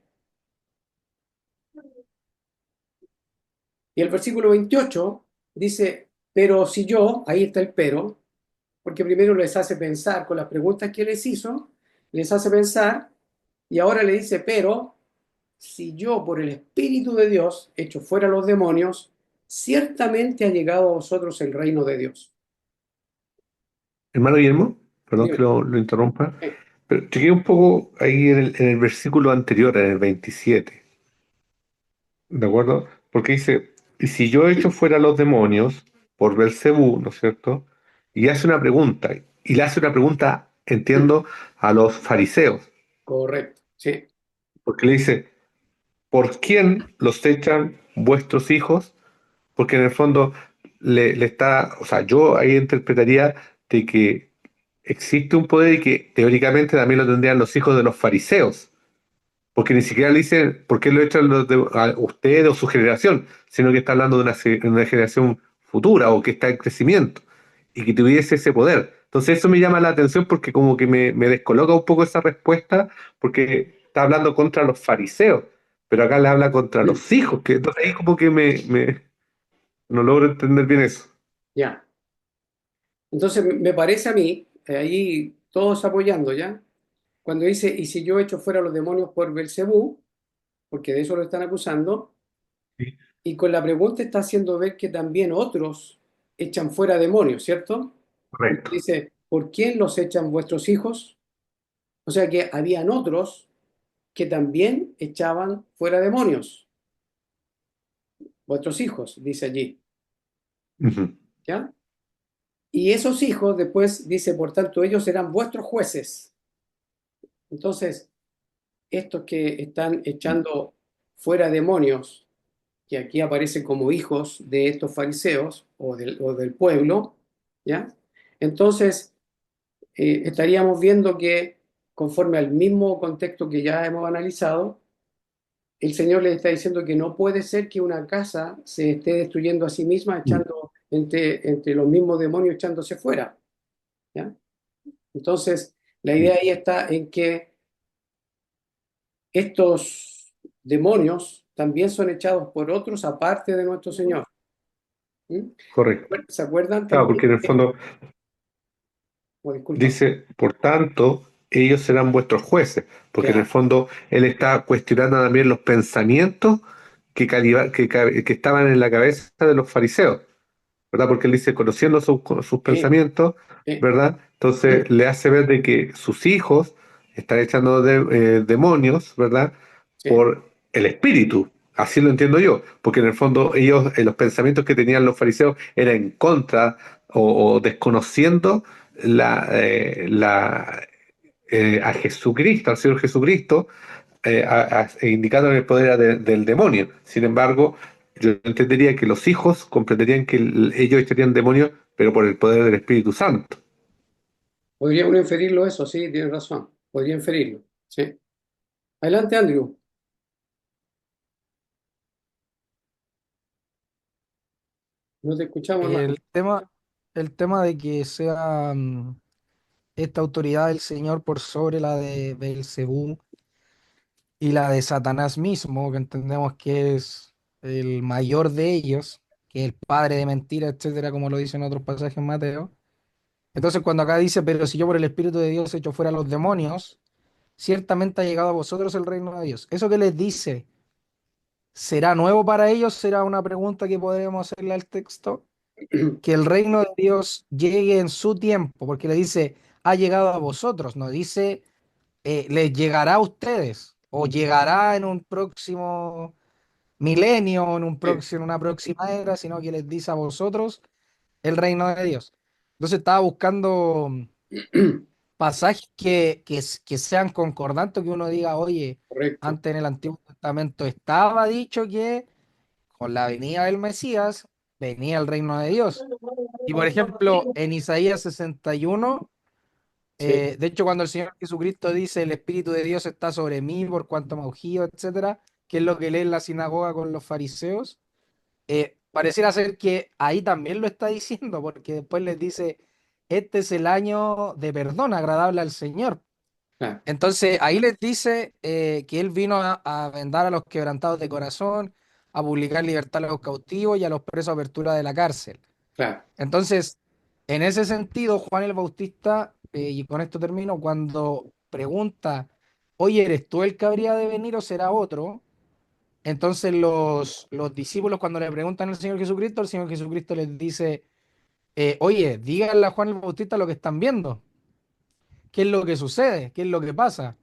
Y el versículo 28 dice, pero si yo, ahí está el pero, porque primero les hace pensar con las preguntas que les hizo, les hace pensar, y ahora le dice, pero si yo por el Espíritu de Dios echo fuera los demonios, ciertamente ha llegado a vosotros el reino de Dios. Hermano Guillermo, perdón que Dime. lo interrumpa, pero chequeé un poco ahí en el versículo anterior, en el 27, ¿de acuerdo? Porque dice, y si yo echo fuera los demonios, por Belcebú, ¿no es cierto? Y hace una pregunta, y le hace una pregunta, entiendo, a los fariseos, Correcto, sí. porque le dice, ¿por quién los echan vuestros hijos? Porque en el fondo le está, o sea, yo ahí interpretaría de que existe un poder y que teóricamente también lo tendrían los hijos de los fariseos, porque ni siquiera le dice por qué lo echan a usted o su generación, sino que está hablando de una generación futura o que está en crecimiento y que tuviese ese poder. Entonces eso me llama la atención porque como que me descoloca un poco esa respuesta porque está hablando contra los fariseos, pero acá le habla contra los hijos, que entonces ahí como que no logro entender bien eso. Ya. Entonces, me parece a mí, ahí todos apoyando, ¿ya? Cuando dice, y si yo echo fuera los demonios por Belcebú, porque de eso lo están acusando, Sí, y con la pregunta está haciendo ver que también otros echan fuera demonios, ¿cierto? correcto. Dice, ¿por quién los echan vuestros hijos? O sea que habían otros que también echaban fuera demonios, vuestros hijos, dice allí, Ujú. ¿ya? Y esos hijos después dice, por tanto, ellos serán vuestros jueces. Entonces, estos que están echando fuera demonios, que aquí aparecen como hijos de estos fariseos o del pueblo, ¿ya? Entonces, estaríamos viendo que conforme al mismo contexto que ya hemos analizado, el Señor les está diciendo que no puede ser que una casa se esté destruyendo a sí misma, echando entre los mismos demonios echándose fuera, ¿ya? Entonces, la idea ahí está en que estos demonios también son echados por otros aparte de nuestro Señor. ¿Mm? Correcto. ¿Se acuerdan Claro, también? porque en el fondo Oh, disculpa. dice, por tanto, ellos serán vuestros jueces, porque en el Claro, fondo él está cuestionando también los pensamientos que estaban en la cabeza de los fariseos, ¿verdad? Porque él dice, conociendo sus sí, pensamientos, sí, ¿verdad? Entonces le hace ver de que sus hijos están echando demonios, ¿verdad? sí, Por el espíritu. Así lo entiendo yo, porque en el fondo ellos, los pensamientos que tenían los fariseos eran en contra o desconociendo a Jesucristo, al Señor Jesucristo, indicando el poder del demonio. Sin embargo, yo entendería que los hijos comprenderían que ellos echarían demonios, pero por el poder del Espíritu Santo. podría uno inferirlo eso, sí, tienes razón. Podría inferirlo, sí. Adelante, Andrew. No te escuchamos, hermano. El tema, el tema de que sea esta autoridad del Señor por sobre la de Belcebú y la de Satanás mismo, que entendemos que es el mayor de ellos, que es el padre de mentira, etcétera, como lo dice en otros pasajes en Mateo. Entonces, cuando acá dice, pero si yo por el Espíritu de Dios echo fuera a los demonios, ciertamente ha llegado a vosotros el reino de Dios. Eso que les dice, ¿será nuevo para ellos? Será una pregunta que podremos hacerle al texto. Que el reino de Dios llegue en su tiempo, porque le dice, ha llegado a vosotros, no dice, les llegará a ustedes, o llegará en un próximo milenio, o Sí. en una próxima era, sino que les dice a vosotros el reino de Dios. Entonces estaba buscando pasajes que sean concordantes, que uno diga, oye, Correcto. antes en el Antiguo Testamento estaba dicho que con la venida del Mesías venía el reino de Dios. Y por ejemplo, en Isaías 61, Sí, de hecho, cuando el Señor Jesucristo dice, el Espíritu de Dios está sobre mí por cuanto me ha ungido, etcétera, que es lo que lee en la sinagoga con los fariseos, pareciera ser que ahí también lo está diciendo, porque después les dice, este es el año de perdón agradable al Señor. claro, Entonces ahí les dice que Él vino a vendar a los quebrantados de corazón, a publicar libertad a los cautivos y a los presos apertura de la cárcel. claro. Entonces, en ese sentido, Juan el Bautista, y con esto termino, cuando pregunta, oye, ¿eres tú el que habría de venir o será otro? Entonces los discípulos cuando le preguntan al Señor Jesucristo, el Señor Jesucristo les dice, oye, díganle a Juan el Bautista lo que están viendo, qué es lo que sucede, qué es lo que pasa,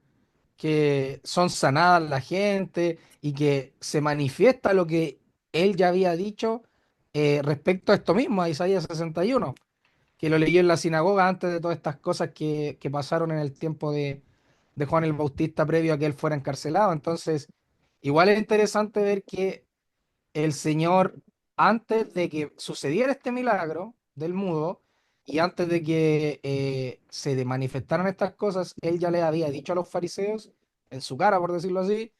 que son sanadas la gente y que se manifiesta lo que él ya había dicho respecto a esto mismo, a Isaías 61, que lo leyó en la sinagoga antes de todas estas cosas que pasaron en el tiempo de Juan el Bautista previo a que él fuera encarcelado. Entonces, igual es interesante ver que el Señor, antes de que sucediera este milagro del mudo y antes de que manifestaran estas cosas, él ya le había dicho a los fariseos, en su cara, por decirlo así,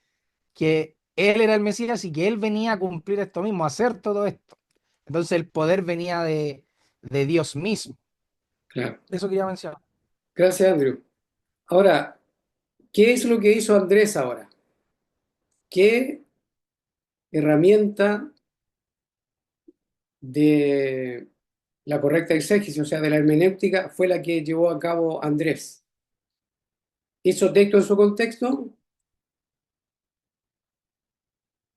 que él era el Mesías y que él venía a cumplir esto mismo, a hacer todo esto. Entonces el poder venía de Dios mismo. Claro. Eso quería mencionar. Gracias, Andrew. Ahora, ¿qué es lo que hizo Andrés ahora? ¿Qué herramienta de la correcta exégesis, o sea, de la hermenéutica, fue la que llevó a cabo Andrés? ¿Hizo texto en su contexto?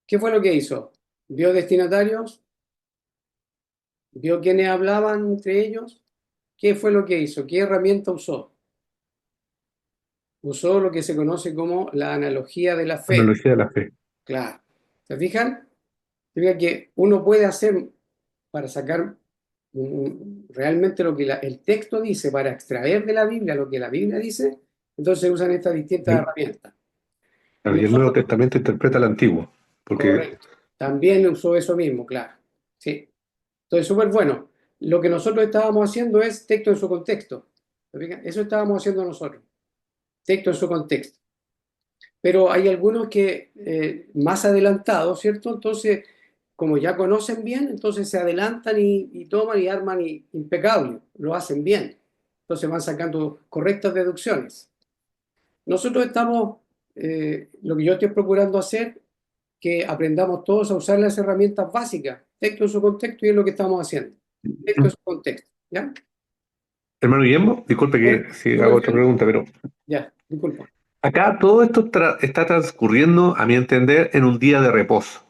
¿Qué fue lo que hizo? ¿Vio destinatarios? ¿Vio quiénes hablaban entre ellos? ¿Qué fue lo que hizo? ¿Qué herramienta usó? Usó lo que se conoce como la analogía de la fe. Analogía de la fe. Claro. ¿Se fijan? Significa que uno puede hacer para sacar realmente lo que el texto dice, para extraer de la Biblia lo que la Biblia dice, entonces usan estas distintas Y herramientas. claro, y el Nuevo Nosotros, Testamento interpreta el Antiguo, porque correcto, también usó eso mismo, claro. Sí. Entonces, súper bueno. Lo que nosotros estábamos haciendo es texto en su contexto. ¿Se fijan? Eso estábamos haciendo nosotros, texto en su contexto. Pero hay algunos que más adelantados, ¿cierto? Entonces, como ya conocen bien, entonces se adelantan y toman y arman impecable, lo hacen bien. Entonces van sacando correctas deducciones. Nosotros estamos, lo que yo estoy procurando hacer, que aprendamos todos a usar las herramientas básicas, texto en su contexto, y es lo que estamos haciendo. Texto en su contexto, ¿ya? hermano Guillermo, disculpe Bueno, que si hago súper otra bien. pregunta, pero Ya, disculpa. acá todo esto está transcurriendo, a mi entender, en un día de reposo,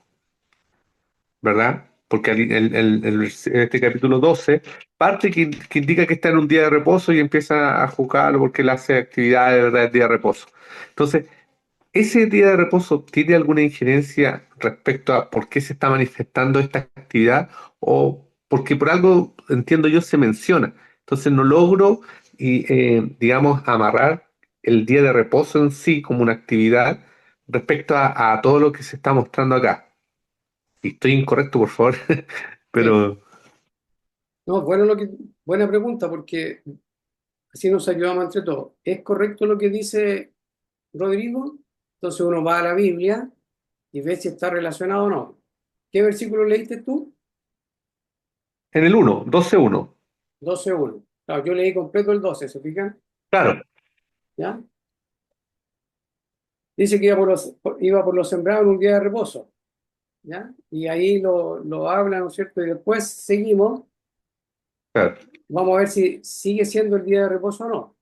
¿verdad? Porque este capítulo 12 parte que indica que está en un día de reposo y empieza a juzgarlo porque él hace actividades, ¿verdad? El día de reposo. Entonces, ¿ese día de reposo tiene alguna injerencia respecto a por qué se está manifestando esta actividad? O porque por algo, entiendo yo, se menciona. Entonces no logro, digamos, amarrar el día de reposo en sí como una actividad respecto a todo lo que se está mostrando acá. Y estoy incorrecto, por favor, Sí. pero No, buena pregunta, porque así nos ayudamos entre todos. ¿Es correcto lo que dice Rodrigo? Entonces uno va a la Biblia y ve si está relacionado o no. ¿Qué versículo leíste tú? en el 1, 12:1. 12:1. Claro, yo leí completo el 12, ¿se fijan? Claro, ¿Ya? Dice que iba por los sembrados en un día de reposo, ¿ya? Y ahí lo habla, ¿no es cierto? Y después seguimos, claro. vamos a ver si sigue siendo el día de reposo o no.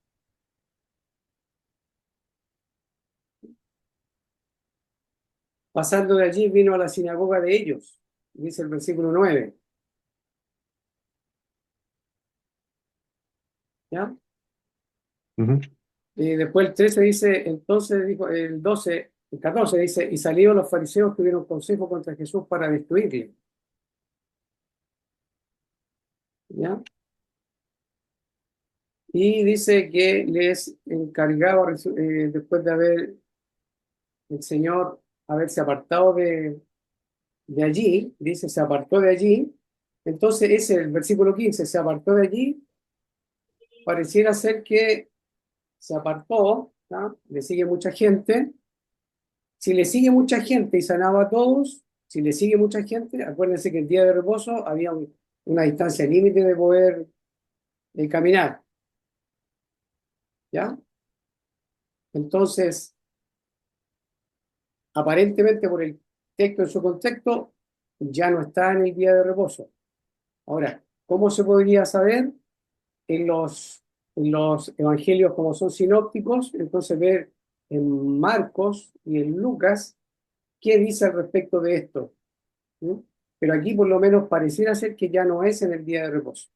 Pasando de allí vino a la sinagoga de ellos, dice el versículo 9, ¿ya? Ujú. Y después el 13 dice, entonces dijo, el 12, el 14 dice, y salieron los fariseos, tuvieron consejo contra Jesús para destruirle, ¿ya? Y dice que les encargaba, después de haber el Señor haberse apartado de allí, dice, se apartó de allí, entonces ese, el versículo 15, se apartó de allí, pareciera ser que se apartó, ¿ya? Le sigue mucha gente. Si le sigue mucha gente y sanaba a todos, si le sigue mucha gente, acuérdense que el día de reposo había una distancia límite de poder caminar, ¿ya? Entonces, aparentemente por el texto en su contexto, ya no está en el día de reposo. Ahora, ¿cómo se podría saber? En los evangelios como son sinópticos, entonces ver en Marcos y en Lucas qué dice al respecto de esto. ¿Sí? Pero aquí por lo menos pareciera ser que ya no es en el día de reposo.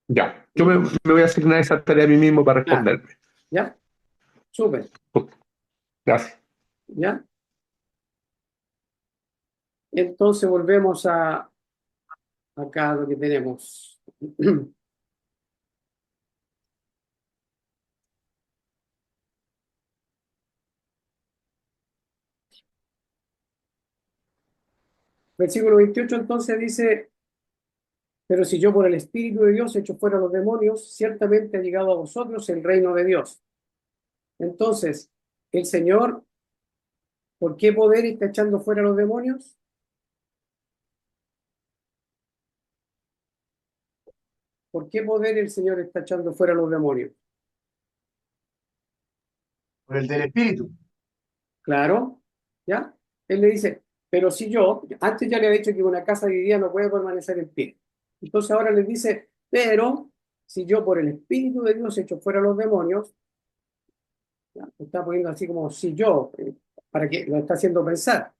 Ya, yo ¿Sí? me voy a asignar esa tarea a mí mismo para Ah, responderme. ¿ya? Súper, Gracias. ¿ya? Entonces volvemos a acá lo que tenemos. Versículo 28 entonces dice, pero si yo por el Espíritu de Dios echo fuera a los demonios, ciertamente ha llegado a vosotros el reino de Dios. Entonces, el Señor, ¿por qué poder está echando fuera a los demonios? ¿Por qué poder el Señor está echando fuera a los demonios? Por el del espíritu. Claro, ¿ya? Él le dice, pero si yo, antes ya le había dicho que una casa dividida no puede permanecer en pie. Entonces ahora les dice, pero si yo por el Espíritu de Dios echo fuera a los demonios, ¿ya? Lo está poniendo así como si yo, para que lo está haciendo pensar.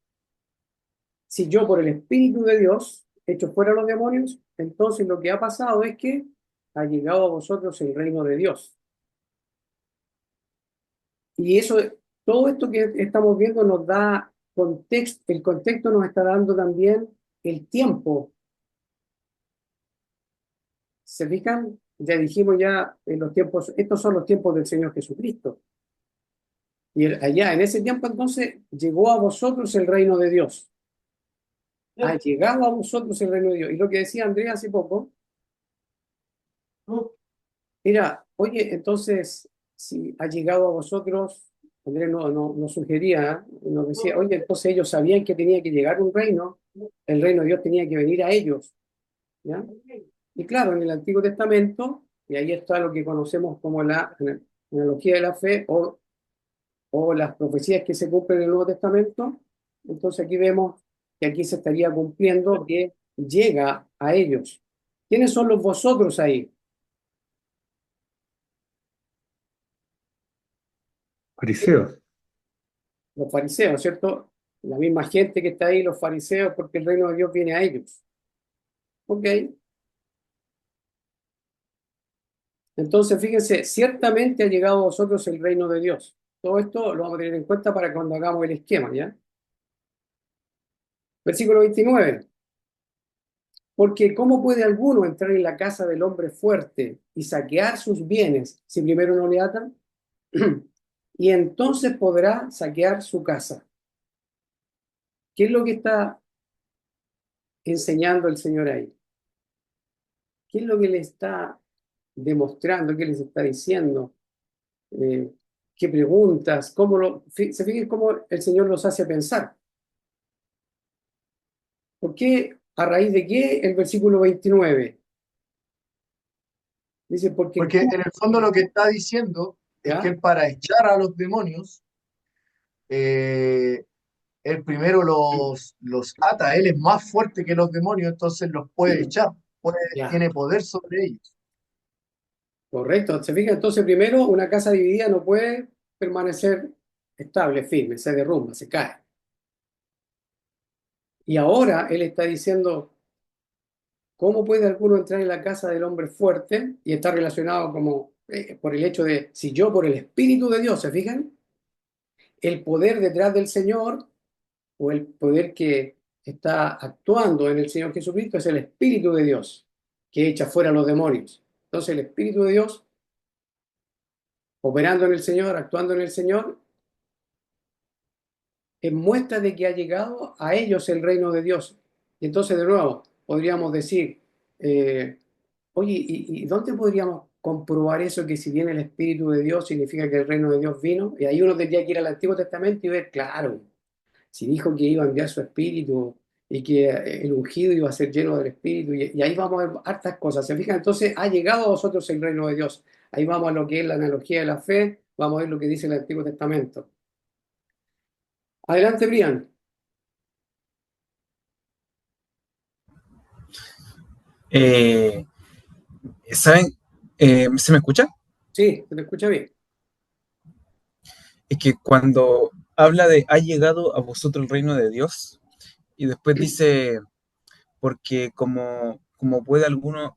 Si yo por el Espíritu de Dios echo fuera a los demonios, entonces lo que ha pasado es que ha llegado a vosotros el reino de Dios. Y eso, todo esto que estamos viendo nos da contexto, el contexto nos está dando también el tiempo. ¿Se fijan? Ya dijimos ya en los tiempos, estos son los tiempos del Señor Jesucristo. Y allá, en ese tiempo entonces, llegó a vosotros el reino de Dios. Ha llegado a vosotros el reino de Dios. Y lo que decía Andrea hace poco, era, oye, entonces, si ha llegado a vosotros, Andrés nos sugería, nos decía, oye, entonces ellos sabían que tenía que llegar un reino, el reino de Dios tenía que venir a ellos, ¿ya? Y claro, en el Antiguo Testamento, y ahí está lo que conocemos como la analogía de la fe o las profecías que se cumplen en el Nuevo Testamento, entonces aquí vemos que aquí se estaría cumpliendo que llega a ellos. ¿Quiénes son los vosotros ahí? Fariseos. Los fariseos, ¿cierto? La misma gente que está ahí, los fariseos, porque el reino de Dios viene a ellos. ¿Ok? Entonces, fíjense, ciertamente ha llegado a vosotros el reino de Dios. Todo esto lo vamos a tener en cuenta para cuando hagamos el esquema, ¿ya? Versículo 29. Porque ¿cómo puede alguno entrar en la casa del hombre fuerte y saquear sus bienes si primero no le atan? Y entonces podrá saquear su casa. ¿Qué es lo que está enseñando el Señor ahí? ¿Qué es lo que le está demostrando? ¿Qué les está diciendo? ¿Qué preguntas? Se fijen cómo el Señor los hace pensar. ¿Por qué? ¿A raíz de qué? El versículo 29. Dice, porque Porque en el fondo lo que está diciendo es que ¿ya? él para echar a los demonios, eh, él primero los ata, él es más fuerte que los demonios, entonces los puede echar, Ya, tiene poder sobre ellos. correcto. Se fijan, entonces primero una casa dividida no puede permanecer estable, firme, se derrumba, se cae. Y ahora él está diciendo, ¿cómo puede alguno entrar en la casa del hombre fuerte? Y está relacionado como por el hecho de, si yo por el Espíritu de Dios, ¿se fijan? El poder detrás del Señor o el poder que está actuando en el Señor Jesucristo es el Espíritu de Dios que echa fuera a los demonios. Entonces el Espíritu de Dios, operando en el Señor, actuando en el Señor, es muestra de que ha llegado a ellos el reino de Dios. Y entonces de nuevo podríamos decir, eh, oye, ¿y dónde podríamos comprobar eso que si viene el Espíritu de Dios significa que el reino de Dios vino? Y ahí uno tendría que ir al Antiguo Testamento y ver, claro, si dijo que iba a enviar su Espíritu y que el ungido iba a ser lleno del Espíritu, y ahí vamos a ver hartas cosas. ¿Se fijan? Entonces ha llegado a vosotros el reino de Dios. Ahí vamos a lo que es la analogía de la fe, vamos a ver lo que dice el Antiguo Testamento. Adelante, Brian. Eh, ¿Saben? ¿Se me escucha? Sí, se te escucha bien. Es que cuando habla de ha llegado a vosotros el reino de Dios y después dice, porque ¿cómo puede alguno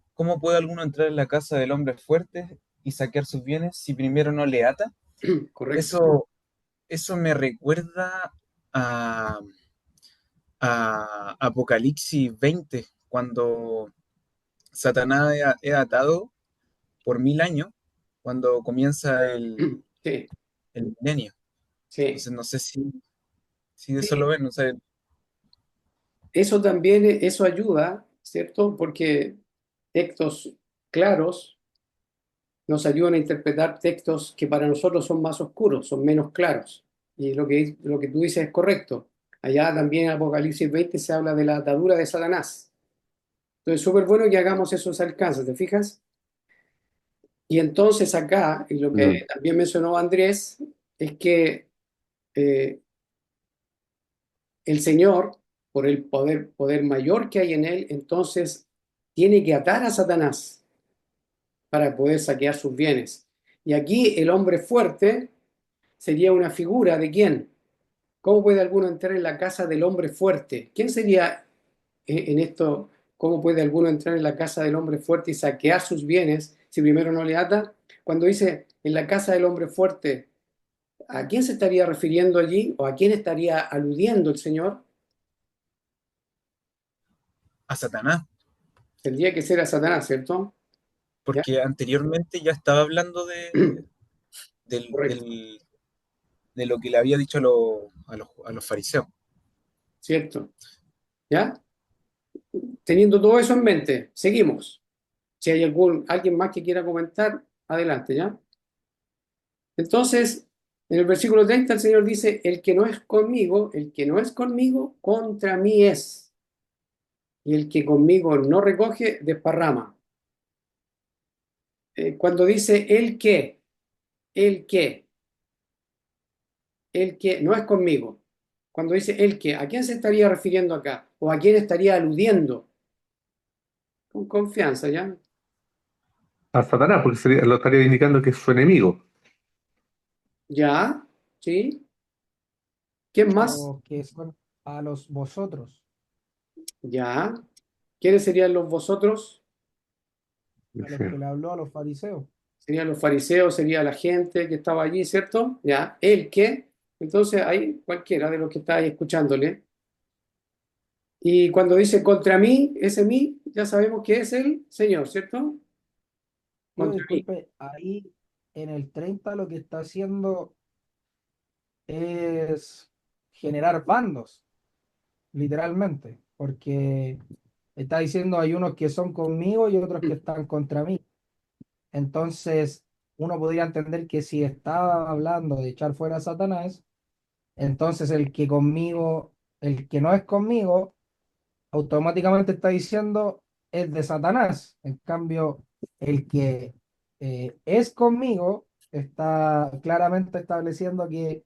entrar en la casa del hombre fuerte y saquear sus bienes si primero no le ata? Correcto. Eso me recuerda a Apocalipsis 20 cuando Satanás es atado por 1000 años, cuando comienza Sí, el milenio. sí. Entonces no sé si de eso Sí, lo ven, o sea, eso también, eso ayuda, ¿cierto? Porque textos claros nos ayudan a interpretar textos que para nosotros son más oscuros, son menos claros. Y lo que tú dices es correcto. Allá también en Apocalipsis 20 se habla de la atadura de Satanás. Entonces, súper bueno que hagamos esos alcances, ¿te fijas? Y entonces acá, y lo Mm. que también mencionó Andrés, es que eh, el Señor, por el poder mayor que hay en él, entonces tiene que atar a Satanás para poder saquear sus bienes. Y aquí el hombre fuerte sería una figura de quién. ¿Cómo puede alguno entrar en la casa del hombre fuerte? ¿Quién sería en esto? ¿Cómo puede alguno entrar en la casa del hombre fuerte y saquear sus bienes si primero no le ata? Cuando dice en la casa del hombre fuerte, ¿a quién se estaría refiriendo allí o a quién estaría aludiendo el Señor? a Satanás, Tendría que ser a Satanás, ¿cierto? ¿Ya? porque anteriormente ya estaba hablando del, Correcto, del- de lo que le había dicho a los fariseos. ¿cierto? ¿Ya? Teniendo todo eso en mente, seguimos. Si hay alguien más que quiera comentar, adelante, ¿ya? Entonces, en el versículo 30 el Señor dice, el que no es conmigo, el que no es conmigo, contra mí es. Y el que conmigo no recoge, desparrama. Cuando dice el que, el que no es conmigo. Cuando dice el que, ¿a quién se estaría refiriendo acá? ¿O a quién estaría aludiendo? Con confianza, ¿ya? A Satanás, porque lo estaría indicando que es su enemigo. ¿Ya? ¿Sí? ¿Quién A más? los que son a los vosotros. ¿Ya? ¿Quiénes serían los vosotros? A los Dice, que le habló a los fariseos. Serían los fariseos, sería la gente que estaba allí, ¿cierto? ¿Ya? El que. Entonces, ahí cualquiera de los que está ahí escuchándole. Y cuando dice contra mí, ese mí, ya sabemos que es el Señor, ¿cierto? Digo, Contra mí. disculpe, ahí en el 30 lo que está haciendo es generar bandos, literalmente, porque está diciendo hay unos que son conmigo y otros que están contra mí. Entonces, uno podría entender que si estaba hablando de echar fuera a Satanás, entonces el que no es conmigo, automáticamente está diciendo es de Satanás. En cambio, el que es conmigo está claramente estableciendo que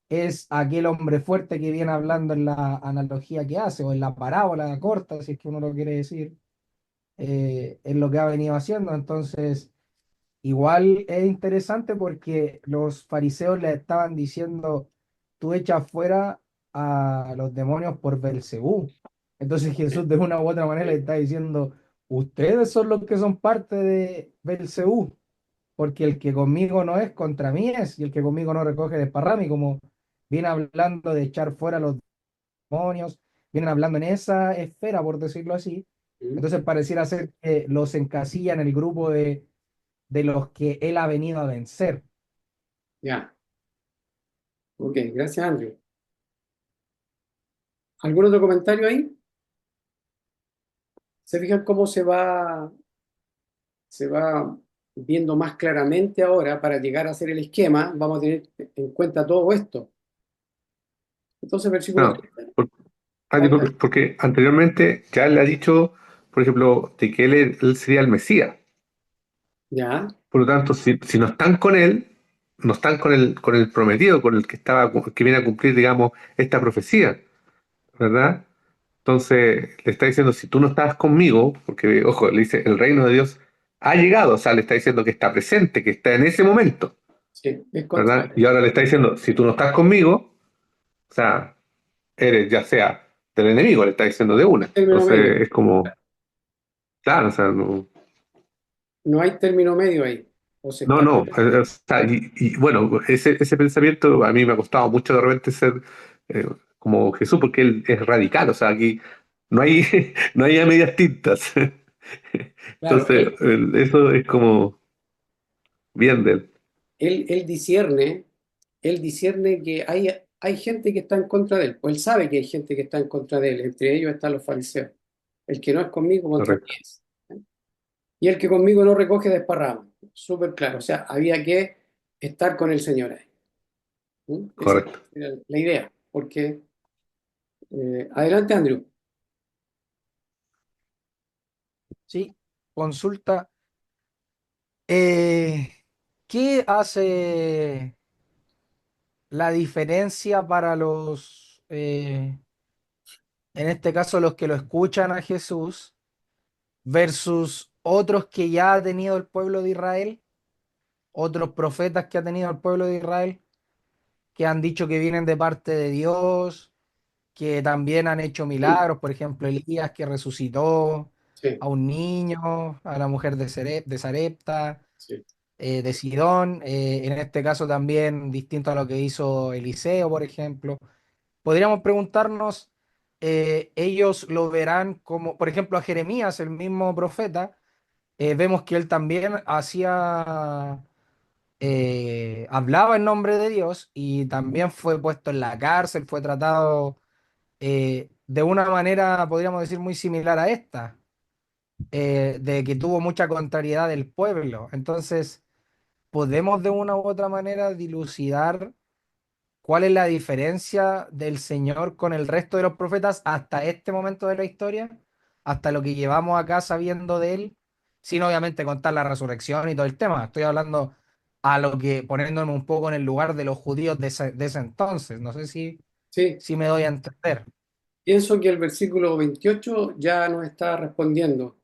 es aquel hombre fuerte que viene hablando en la analogía que hace, o en la parábola corta, si es que uno lo quiere decir, es lo que ha venido haciendo. Entonces, igual es interesante porque los fariseos le estaban diciendo, tú echas fuera a los demonios por Belcebú. Entonces Jesús de una u otra manera le está diciendo, ustedes son los que son parte de Belcebú, porque el que conmigo no es, contra mí es, y el que conmigo no recoge desparrama, y como viene hablando de echar fuera a los demonios, vienen hablando en esa esfera, por decirlo así, ¿Mm? entonces pareciera ser que los encasilla en el grupo de los que él ha venido a vencer. Ya. Ok, gracias, Andrew. ¿Algún otro comentario ahí? ¿Se fijan cómo se va viendo más claramente ahora para llegar a hacer el esquema? Vamos a tener en cuenta todo esto. Entonces, versículo no, 30. por- Adelante. porque anteriormente ya le ha dicho, por ejemplo, de que él sería el Mesías. Ya. Por lo tanto, si no están con él, no están con el prometido, con el que que viene a cumplir, digamos, esta profecía, ¿verdad? Entonces le está diciendo, si tú no estás conmigo, porque, ojo, le dice, el reino de Dios ha llegado, o sea, le está diciendo que está presente, que está en ese momento, Sí, es ¿verdad? contrario. Y ahora le está diciendo, si tú no estás conmigo, o sea, eres ya sea del enemigo, le está diciendo de una. Término medio. Entonces es como, claro, o sea, no, No hay término medio ahí. O se no, está no, con o sea, y bueno, ese pensamiento a mí me ha costado mucho de repente ser como Jesús, porque él es radical, o sea, aquí no hay, no hay a medias tintas. Claro, Entonces, eso es como bien de él. él discierne que hay gente que está en contra de él, pues él sabe que hay gente que está en contra de él, entre ellos están los fariseos. El que no es conmigo, contra mí Correcto, es. Y el que conmigo no recoge, desparrama. Súper claro, o sea, había que estar con el Señor ahí. ¿Mm? Esa correcto. era la idea, porque, adelante, Andrew. Sí, consulta. eh, ¿Qué hace la diferencia para en este caso, los que lo escuchan a Jesús versus otros que ya ha tenido el pueblo de Israel, otros profetas que ha tenido el pueblo de Israel, que han dicho que vienen de parte de Dios, que también han hecho milagros, por ejemplo, Elías que resucitó Sí, a un niño, a la mujer de Sarepta, sí. de Sidón, en este caso también distinto a lo que hizo Eliseo, por ejemplo. Podríamos preguntarnos, ellos lo verán como, por ejemplo, a Jeremías, el mismo profeta, vemos que él también hablaba en nombre de Dios y también fue puesto en la cárcel, fue tratado de una manera, podríamos decir, muy similar a esta, de que tuvo mucha contrariedad del pueblo. Entonces, podemos de una u otra manera dilucidar cuál es la diferencia del Señor con el resto de los profetas hasta este momento de la historia, hasta lo que llevamos acá sabiendo de él, sin obviamente contar la resurrección y todo el tema. Estoy hablando a lo que poniéndome un poco en el lugar de los judíos de ese entonces. No sé Sí, si me doy a entender. pienso que el versículo 28 ya nos está respondiendo,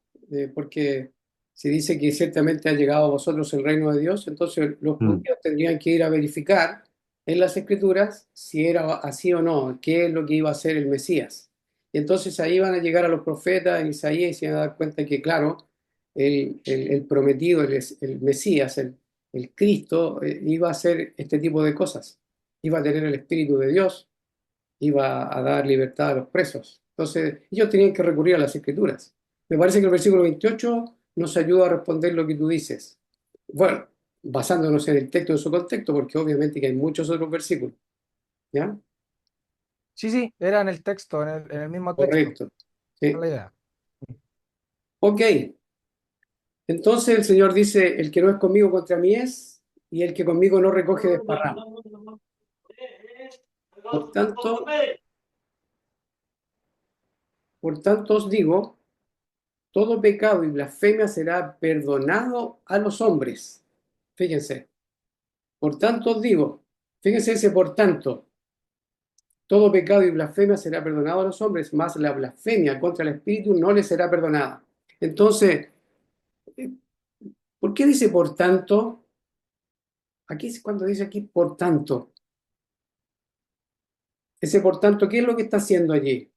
porque se dice que ciertamente ha llegado a vosotros el reino de Dios, entonces los Mm, judíos tendrían que ir a verificar en las escrituras si era así o no, qué es lo que iba a hacer el Mesías. Y entonces ahí van a llegar a los profetas en Isaías y se van a dar cuenta que, claro, el prometido, el Mesías, el Cristo, iba a hacer este tipo de cosas. Iba a tener el Espíritu de Dios, iba a dar libertad a los presos. Entonces, ellos tenían que recurrir a las escrituras. Me parece que el versículo 28 nos ayuda a responder lo que tú dices. Bueno, basándonos en el texto en su contexto, porque obviamente que hay muchos otros versículos. ¿Ya? Sí, sí, era en el texto, en el mismo texto. Correcto. Esa es Sí. la idea. Ok. Entonces el Señor dice, el que no es conmigo contra mí es, y el que conmigo no recoge desparrama. Por tanto, por tanto os digo, todo pecado y blasfemia será perdonado a los hombres. Fíjense. Por tanto os digo, fíjense ese por tanto, todo pecado y blasfemia será perdonado a los hombres, mas la blasfemia contra el Espíritu no les será perdonada. Entonces, eh, ¿por qué dice por tanto? Aquí es cuando dice aquí por tanto. Ese por tanto, ¿qué es lo que está haciendo allí?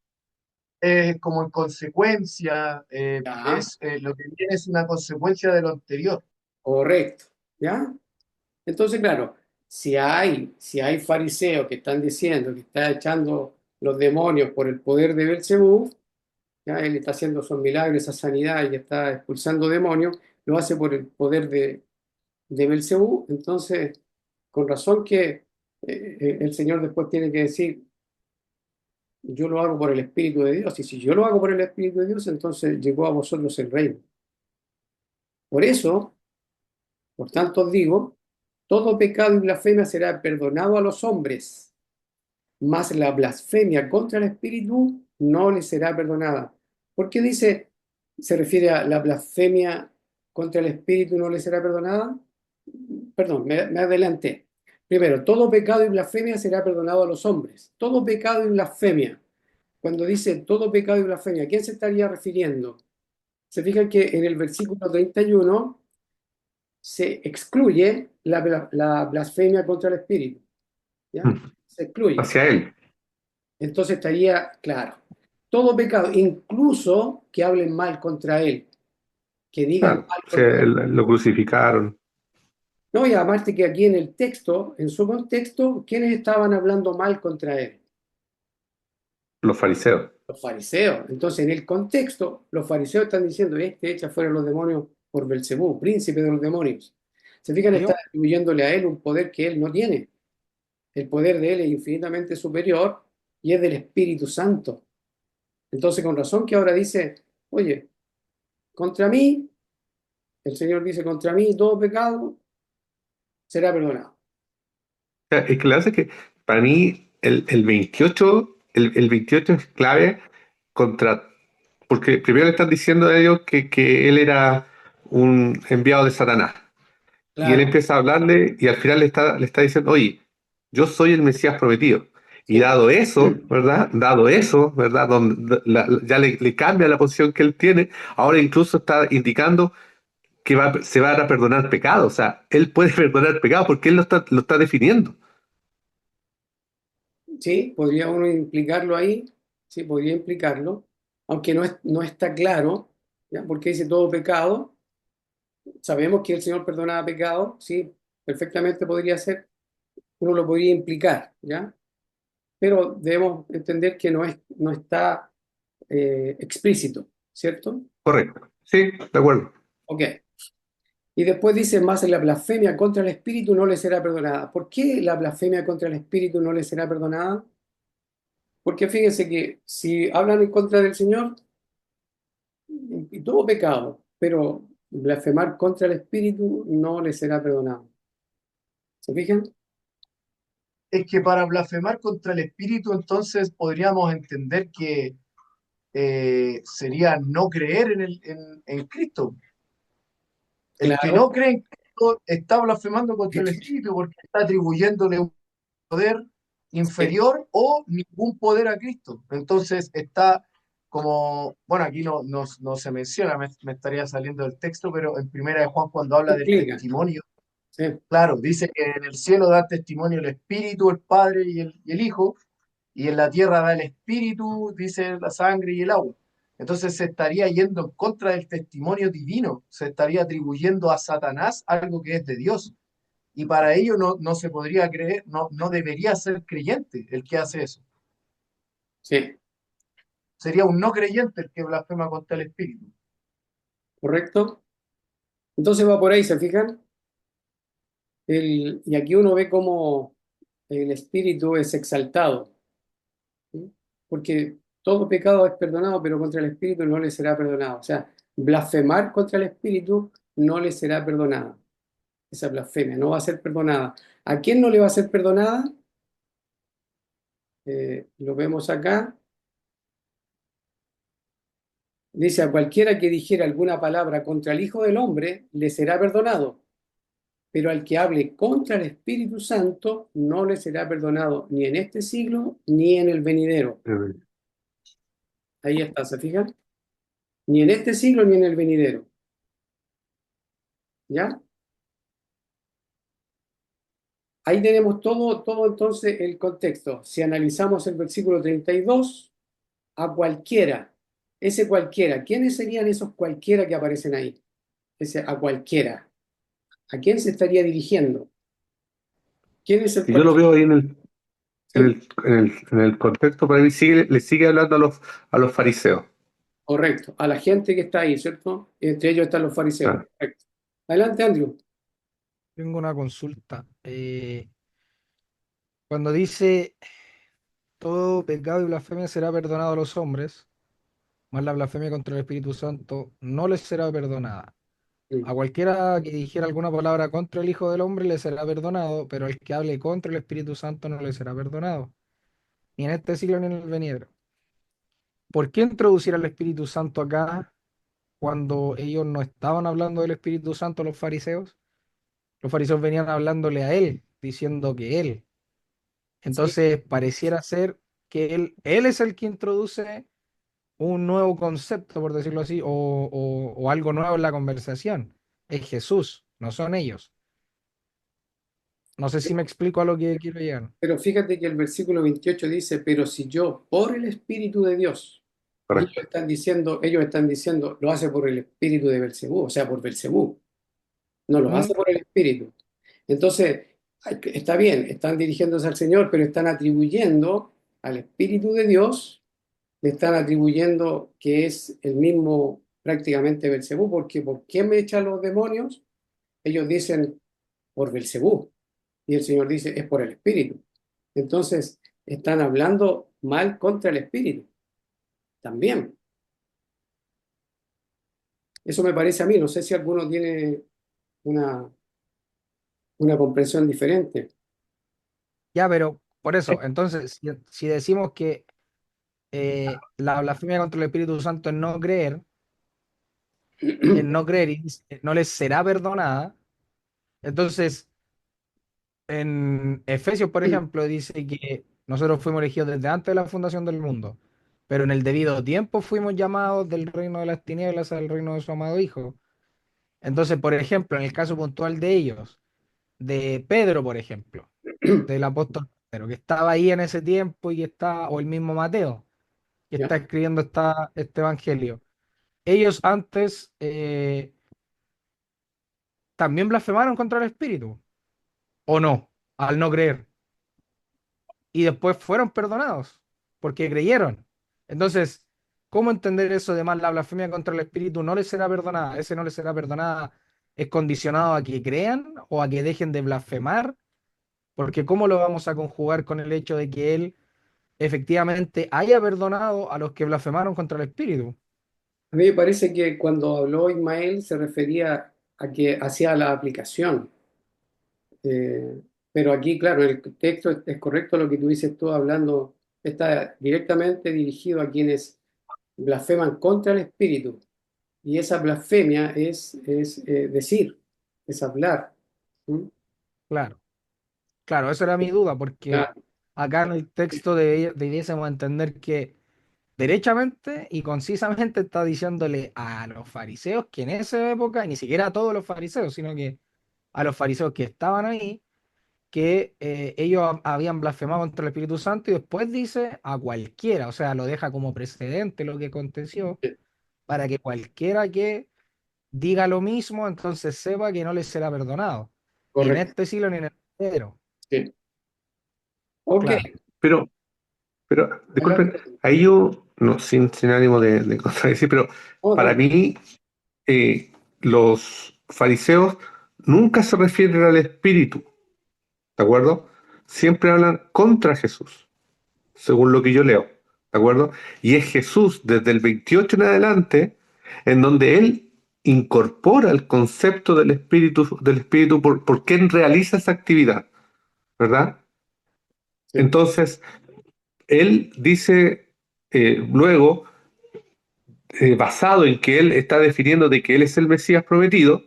Como en consecuencia, Ya, lo que viene es una consecuencia de lo anterior. correcto. ¿Ya? Entonces, claro, si hay fariseos que están diciendo que está echando los demonios por el poder de Belcebú, ya él está haciendo esos milagros, esa sanidad y está expulsando demonios, lo hace por el poder de Belcebú. Entonces, con razón que el Señor después tiene que decir, yo lo hago por el Espíritu de Dios, y si yo lo hago por el Espíritu de Dios, entonces llegó a vosotros el reino. Por eso, por tanto os digo, todo pecado y blasfemia será perdonado a los hombres, mas la blasfemia contra el Espíritu no le será perdonada. ¿Por qué dice, se refiere a la blasfemia contra el Espíritu no le será perdonada? Perdón, me adelanté. Primero, todo pecado y blasfemia será perdonado a los hombres. Todo pecado y blasfemia. Cuando dice todo pecado y blasfemia, ¿a quién se estaría refiriendo? Se fijan que en el versículo 31 se excluye la blasfemia contra el Espíritu. ¿Ya? mm, Se excluye. hacia él. Entonces estaría claro. Todo pecado, incluso que hablen mal contra él, que digan Claro, mal o sea, contra él. lo crucificaron, No, y aparte que aquí en el texto, en su contexto, ¿quiénes estaban hablando mal contra él? los fariseos. Los fariseos. Entonces, en el contexto, los fariseos están diciendo, este echa fuera los demonios por Belcebú, príncipe de los demonios. Se fijan, Yo, están atribuyéndole a él un poder que él no tiene. El poder de él es infinitamente superior y es del Espíritu Santo. Entonces, con razón que ahora dice, oye, contra mí, el Señor dice, contra mí todo pecado será perdonado. O sea, es que lo hace que para mí el 28, el 28 es clave contra, porque primero le están diciendo a ellos que él era un enviado de Satanás. Y él Claro, empieza a hablarle y al final le está diciendo, oye, yo soy el Mesías prometido. Y sí. dado eso, ¿verdad? Dado eso, ¿verdad? Ya le cambia la posición que él tiene, ahora incluso está indicando que se van a perdonar pecados. O sea, él puede perdonar pecados porque él lo está definiendo. Sí, podría uno implicarlo ahí, sí, podría implicarlo, aunque no está claro, ¿ya? Porque dice todo pecado. Sabemos que el Señor perdonaba pecado, sí, perfectamente podría ser, uno lo podría implicar, ¿ya? Pero debemos entender que no está explícito, ¿cierto? Correcto. Sí, de acuerdo. Ok. Y después dice, más la blasfemia contra el Espíritu no le será perdonada. ¿Por qué la blasfemia contra el Espíritu no le será perdonada? Porque fíjense que si hablan en contra del Señor, y todo pecado, pero blasfemar contra el Espíritu no le será perdonado. ¿Se fijan? Es que para blasfemar contra el Espíritu, entonces podríamos entender que sería no creer en Cristo. El que Claro, no cree en Cristo está blasfemando contra el Espíritu porque está atribuyéndole un poder sí, inferior o ningún poder a Cristo. Entonces está como, bueno, aquí no se menciona, me estaría saliendo del texto, pero en Primera de Juan cuando habla del implica, testimonio, sí, claro, dice que en el cielo da testimonio el Espíritu, el Padre y el Hijo, y en la tierra da el Espíritu, dice la sangre y el agua. Entonces se estaría yendo en contra del testimonio divino, se estaría atribuyendo a Satanás algo que es de Dios. Y para ello no se podría creer, no debería ser creyente el que hace eso. sí, Sería un no creyente el que blasfema contra el Espíritu. correcto. Entonces va por ahí, ¿se fijan? Y aquí uno ve cómo el Espíritu es exaltado, ¿sí? Porque todo pecado es perdonado, pero contra el Espíritu no le será perdonado. O sea, blasfemar contra el Espíritu no le será perdonada. Esa blasfemia no va a ser perdonada. ¿A quién no le va a ser perdonada? Lo vemos acá. Dice, a cualquiera que dijera alguna palabra contra el Hijo del Hombre, le será perdonado, pero al que hable contra el Espíritu Santo, no le será perdonado ni en este siglo ni en el venidero. Ahí está, ¿se fijan? Ni en este siglo ni en el venidero. ¿Ya? Ahí tenemos todo entonces el contexto. Si analizamos el versículo 32, a cualquiera, ese cualquiera, ¿quiénes serían esos cualquiera que aparecen ahí? Ese a cualquiera. ¿A quién se estaría dirigiendo? ¿Quién es el Y yo lo cualquiera? veo ahí en ¿Sí? en el contexto, para mí le sigue hablando a los fariseos. Correcto. A la gente que está ahí, ¿cierto? Entre ellos están los fariseos. Claro. Correcto. Adelante, Andrew. tengo una consulta. Cuando dice todo pecado y blasfemia será perdonado a los hombres, más la blasfemia contra el Espíritu Santo no les será perdonada. A cualquiera que dijera alguna palabra contra el Hijo del Hombre le será perdonado, pero al que hable contra el Espíritu Santo no le será perdonado, ni en este siglo ni en el venidero. ¿Por qué introducir al Espíritu Santo acá cuando ellos no estaban hablando del Espíritu Santo, los fariseos? Los fariseos venían hablándole a él, diciendo que él. Sí, Entonces pareciera ser que él es el que introduce un nuevo concepto, por decirlo así, o algo nuevo en la conversación. Es Jesús, no son ellos. No sé si me explico a lo que quiero llegar. pero fíjate que el versículo 28 dice, pero si yo por el Espíritu de Dios, y Correcto. ellos están diciendo, lo hace por el Espíritu de Belcebú, o sea, por Belcebú, no lo ¿Mm? hace por el Espíritu. Entonces, está bien, están dirigiéndose al Señor, pero están atribuyendo al Espíritu de Dios le están atribuyendo que es el mismo prácticamente Belcebú, porque ¿por qué me echan los demonios? Ellos dicen por Belcebú, y el Señor dice es por el Espíritu. Entonces, están hablando mal contra el Espíritu, también. Eso me parece a mí, no sé si alguno tiene una, una comprensión diferente. Ya, pero por eso, entonces, si decimos que la blasfemia contra el Espíritu Santo es no creer y no les será perdonada, entonces en Efesios, por ejemplo, dice que nosotros fuimos elegidos desde antes de la fundación del mundo, pero en el debido tiempo fuimos llamados del reino de las tinieblas al reino de su amado Hijo. Entonces, por ejemplo, en el caso puntual de ellos, de Pedro, por ejemplo, del apóstol Pedro, que estaba ahí en ese tiempo y que está, o el mismo Mateo, que ¿Ya? está escribiendo este evangelio. Ellos antes también blasfemaron contra el Espíritu, ¿o no? Al no creer. Y después fueron perdonados, porque creyeron. Entonces, ¿cómo entender eso de más la blasfemia contra el Espíritu no les será perdonada? Ese no les será perdonada es condicionado a que crean o a que dejen de blasfemar, porque ¿cómo lo vamos a conjugar con el hecho de que Él efectivamente haya perdonado a los que blasfemaron contra el Espíritu? A mí me parece que cuando habló Ismael se refería a que hacía la aplicación. Pero aquí, claro, el texto es correcto lo que tú dices tú hablando, está directamente dirigido a quienes blasfeman contra el Espíritu. Y esa blasfemia es decir, es hablar. ¿Mm? Claro, claro, esa era mi duda, porque Claro, acá en el texto debiésemos entender que derechamente y concisamente está diciéndole a los fariseos que en esa época, y ni siquiera a todos los fariseos, sino que a los fariseos que estaban ahí, que ellos habían blasfemado contra el Espíritu Santo y después dice a cualquiera, o sea, lo deja como precedente lo que aconteció, para que cualquiera que diga lo mismo, entonces sepa que no les será perdonado, ni en correcto. este siglo ni en el entero. Sí. Ok, Claro, Pero, pero, disculpen, adelante. ahí yo, no, sin ánimo de contradecir, pero Oh, para dale. mí los fariseos nunca se refieren al Espíritu, ¿de acuerdo? Siempre hablan contra Jesús, según lo que yo leo, ¿de acuerdo? Y es Jesús desde el 28 en adelante en donde él incorpora el concepto del Espíritu por quien realiza esa actividad, ¿verdad? Sí, Entonces, él dice luego, basado en que él está definiendo de que él es el Mesías prometido,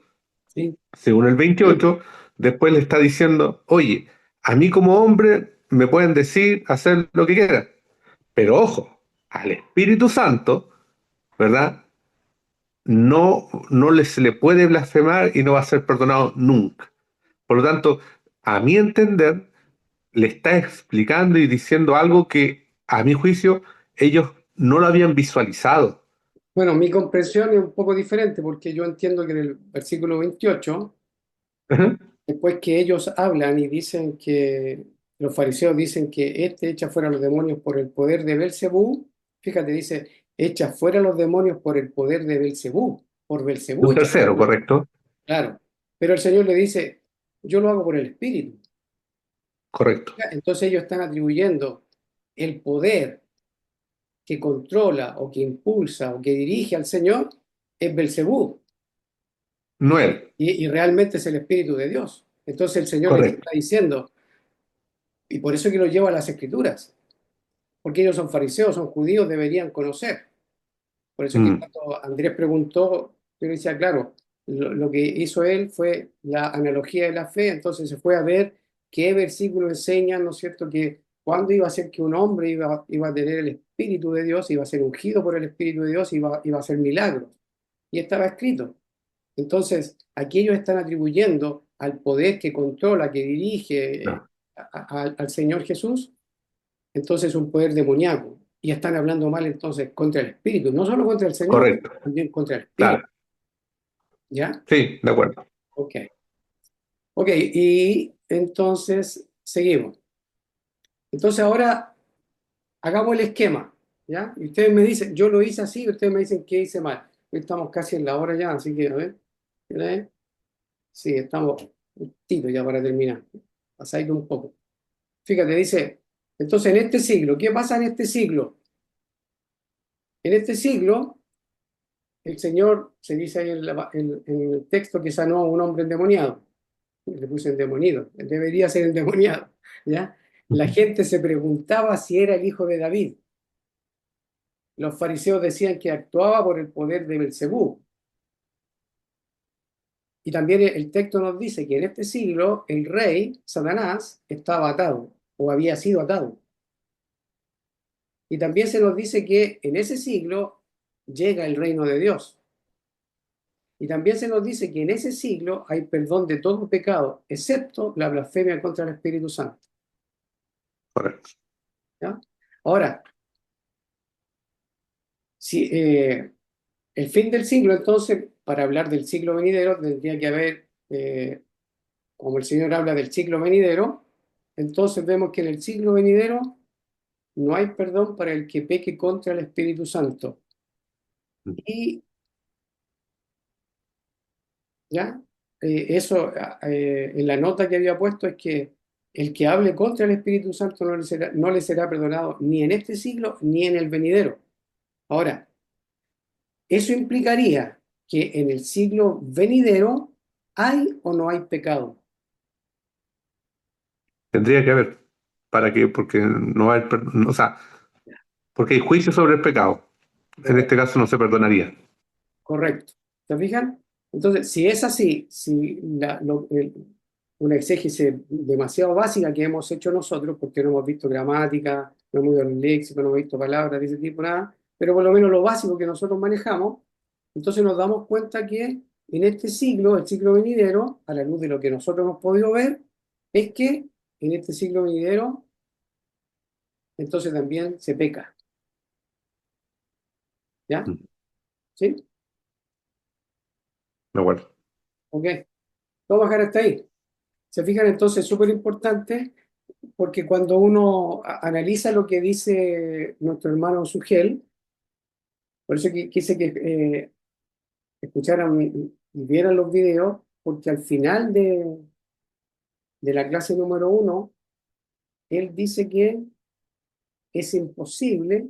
sí, según el 28, después le está diciendo, oye, a mí como hombre me pueden decir, hacer lo que quieran, pero ojo, al Espíritu Santo, ¿verdad? No se le puede blasfemar y no va a ser perdonado nunca. Por lo tanto, a mi entender, le está explicando y diciendo algo que, a mi juicio, ellos no lo habían visualizado. bueno, mi comprensión es un poco diferente porque yo entiendo que en el versículo 28, Ajá. después que ellos hablan y dicen que los fariseos dicen que este echa fuera los demonios por el poder de Belcebú, fíjate, dice, echa fuera los demonios por el poder de Belcebú, por Belcebú Un echa fuera tercero, los demonios. ¿correcto? Claro, pero el Señor le dice, yo lo hago por el Espíritu. Correcto. Entonces ellos están atribuyendo el poder que controla o que impulsa o que dirige al Señor es Belcebú Nueve, y realmente es el Espíritu de Dios. Entonces el Señor les correcto. está diciendo, y por eso que los lleva a las Escrituras, porque ellos son fariseos, son judíos, deberían conocer. Por eso es que Mm, cuando Andrés preguntó, yo le decía, claro, lo que hizo él fue la analogía de la fe, entonces se fue a ver qué versículo enseñan, ¿no es cierto?, que cuándo iba a ser que un hombre iba a tener el Espíritu de Dios, iba a ser ungido por el Espíritu de Dios, iba a hacer milagros. Y estaba escrito. Entonces, aquí ellos están atribuyendo al poder que controla, que dirige no, al Señor Jesús, entonces un poder demoníaco. Y están hablando mal entonces contra el Espíritu, no solo contra el Señor, correcto. también contra el Espíritu. Claro. ¿Ya? Sí, de acuerdo. Ok. Ok, y entonces seguimos. Entonces ahora hagamos el esquema. ¿ya? Y ustedes me dicen, yo lo hice así, y ustedes me dicen que hice mal. Hoy estamos casi en la hora ya, así que, a ver, ¿eh? Sí, estamos justitos ya para terminar. Pasáis un poco. Fíjate, dice, entonces en este siglo, ¿qué pasa en este siglo? En este siglo, el Señor, se dice ahí en el texto que sanó a un hombre endemoniado. Le puse endemoniado, él debería ser endemoniado, ¿ya? La gente se preguntaba si era el hijo de David. Los fariseos decían que actuaba por el poder de Belcebú. Y también el texto nos dice que en este siglo el rey, Satanás, estaba atado o había sido atado. Y también se nos dice que en ese siglo llega el reino de Dios. Y también se nos dice que en ese siglo hay perdón de todo pecado, excepto la blasfemia contra el Espíritu Santo. Correcto. ¿Ya? Ahora, si, el fin del siglo, entonces, para hablar del siglo venidero, tendría que haber, como el Señor habla del siglo venidero, entonces vemos que en el siglo venidero no hay perdón para el que peque contra el Espíritu Santo. Y ya, eso en la nota que había puesto es que el que hable contra el Espíritu Santo no le será perdonado ni en este siglo ni en el venidero. Ahora, eso implicaría que en el siglo venidero hay o no hay pecado. Tendría que haber. ¿Para qué? Porque no hay, o sea, porque hay juicio sobre el pecado. En este caso no se perdonaría. Correcto. ¿Se fijan? Entonces, si es así, si una exégesis demasiado básica que hemos hecho nosotros, porque no hemos visto gramática, no hemos visto el léxico, no hemos visto palabras de ese tipo, nada, pero por lo menos lo básico que nosotros manejamos, entonces nos damos cuenta que en este siglo, el siglo venidero, a la luz de lo que nosotros hemos podido ver, es que en este siglo venidero, entonces también se peca. ¿Ya? Mm. ¿Sí? De acuerdo. Ok. Vamos a dejar hasta ahí. Se fijan entonces, súper importante, porque cuando uno analiza lo que dice nuestro hermano Sugel, por eso quise que escucharan y vieran los videos, porque al final de la clase número 1, él dice que es imposible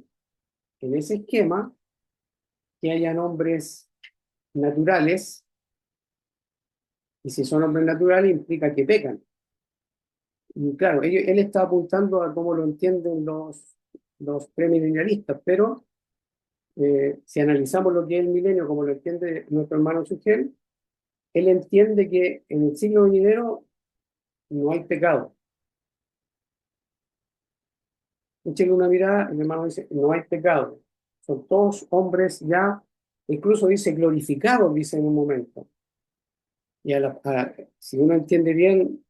en ese esquema que hayan hombres naturales, y si son hombres naturales implica que pecan. Y claro, él está apuntando a cómo lo entienden los premilenialistas, pero si analizamos lo que es el milenio, como lo entiende nuestro hermano Sugel, él entiende que en el siglo venidero no hay pecado. Échale una mirada, el hermano dice, no hay pecado. Son todos hombres ya, incluso dice glorificados, dice en un momento. Y si uno entiende bien,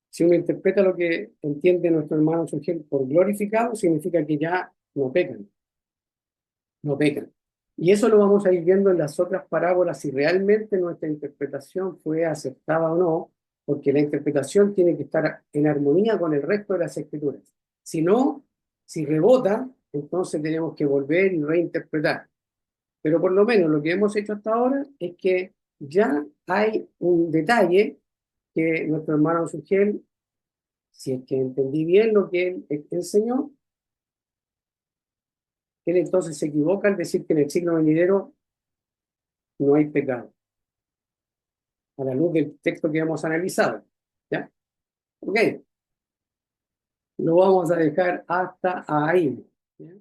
si uno interpreta lo que entiende nuestro hermano Sugel por glorificado, significa que ya no pecan. No pecan. Y eso lo vamos a ir viendo en las otras parábolas, si realmente nuestra interpretación fue aceptada o no, porque la interpretación tiene que estar en armonía con el resto de las escrituras. Si no, si rebota, entonces tenemos que volver y reinterpretar. Pero por lo menos lo que hemos hecho hasta ahora es que ya hay un detalle que nuestro hermano Sugel, si es que entendí bien lo que él enseñó, él entonces se equivoca al decir que en el siglo venidero no hay pecado, a la luz del texto que hemos analizado. ¿Ya? Ok, lo vamos a dejar hasta ahí. ¿Ya?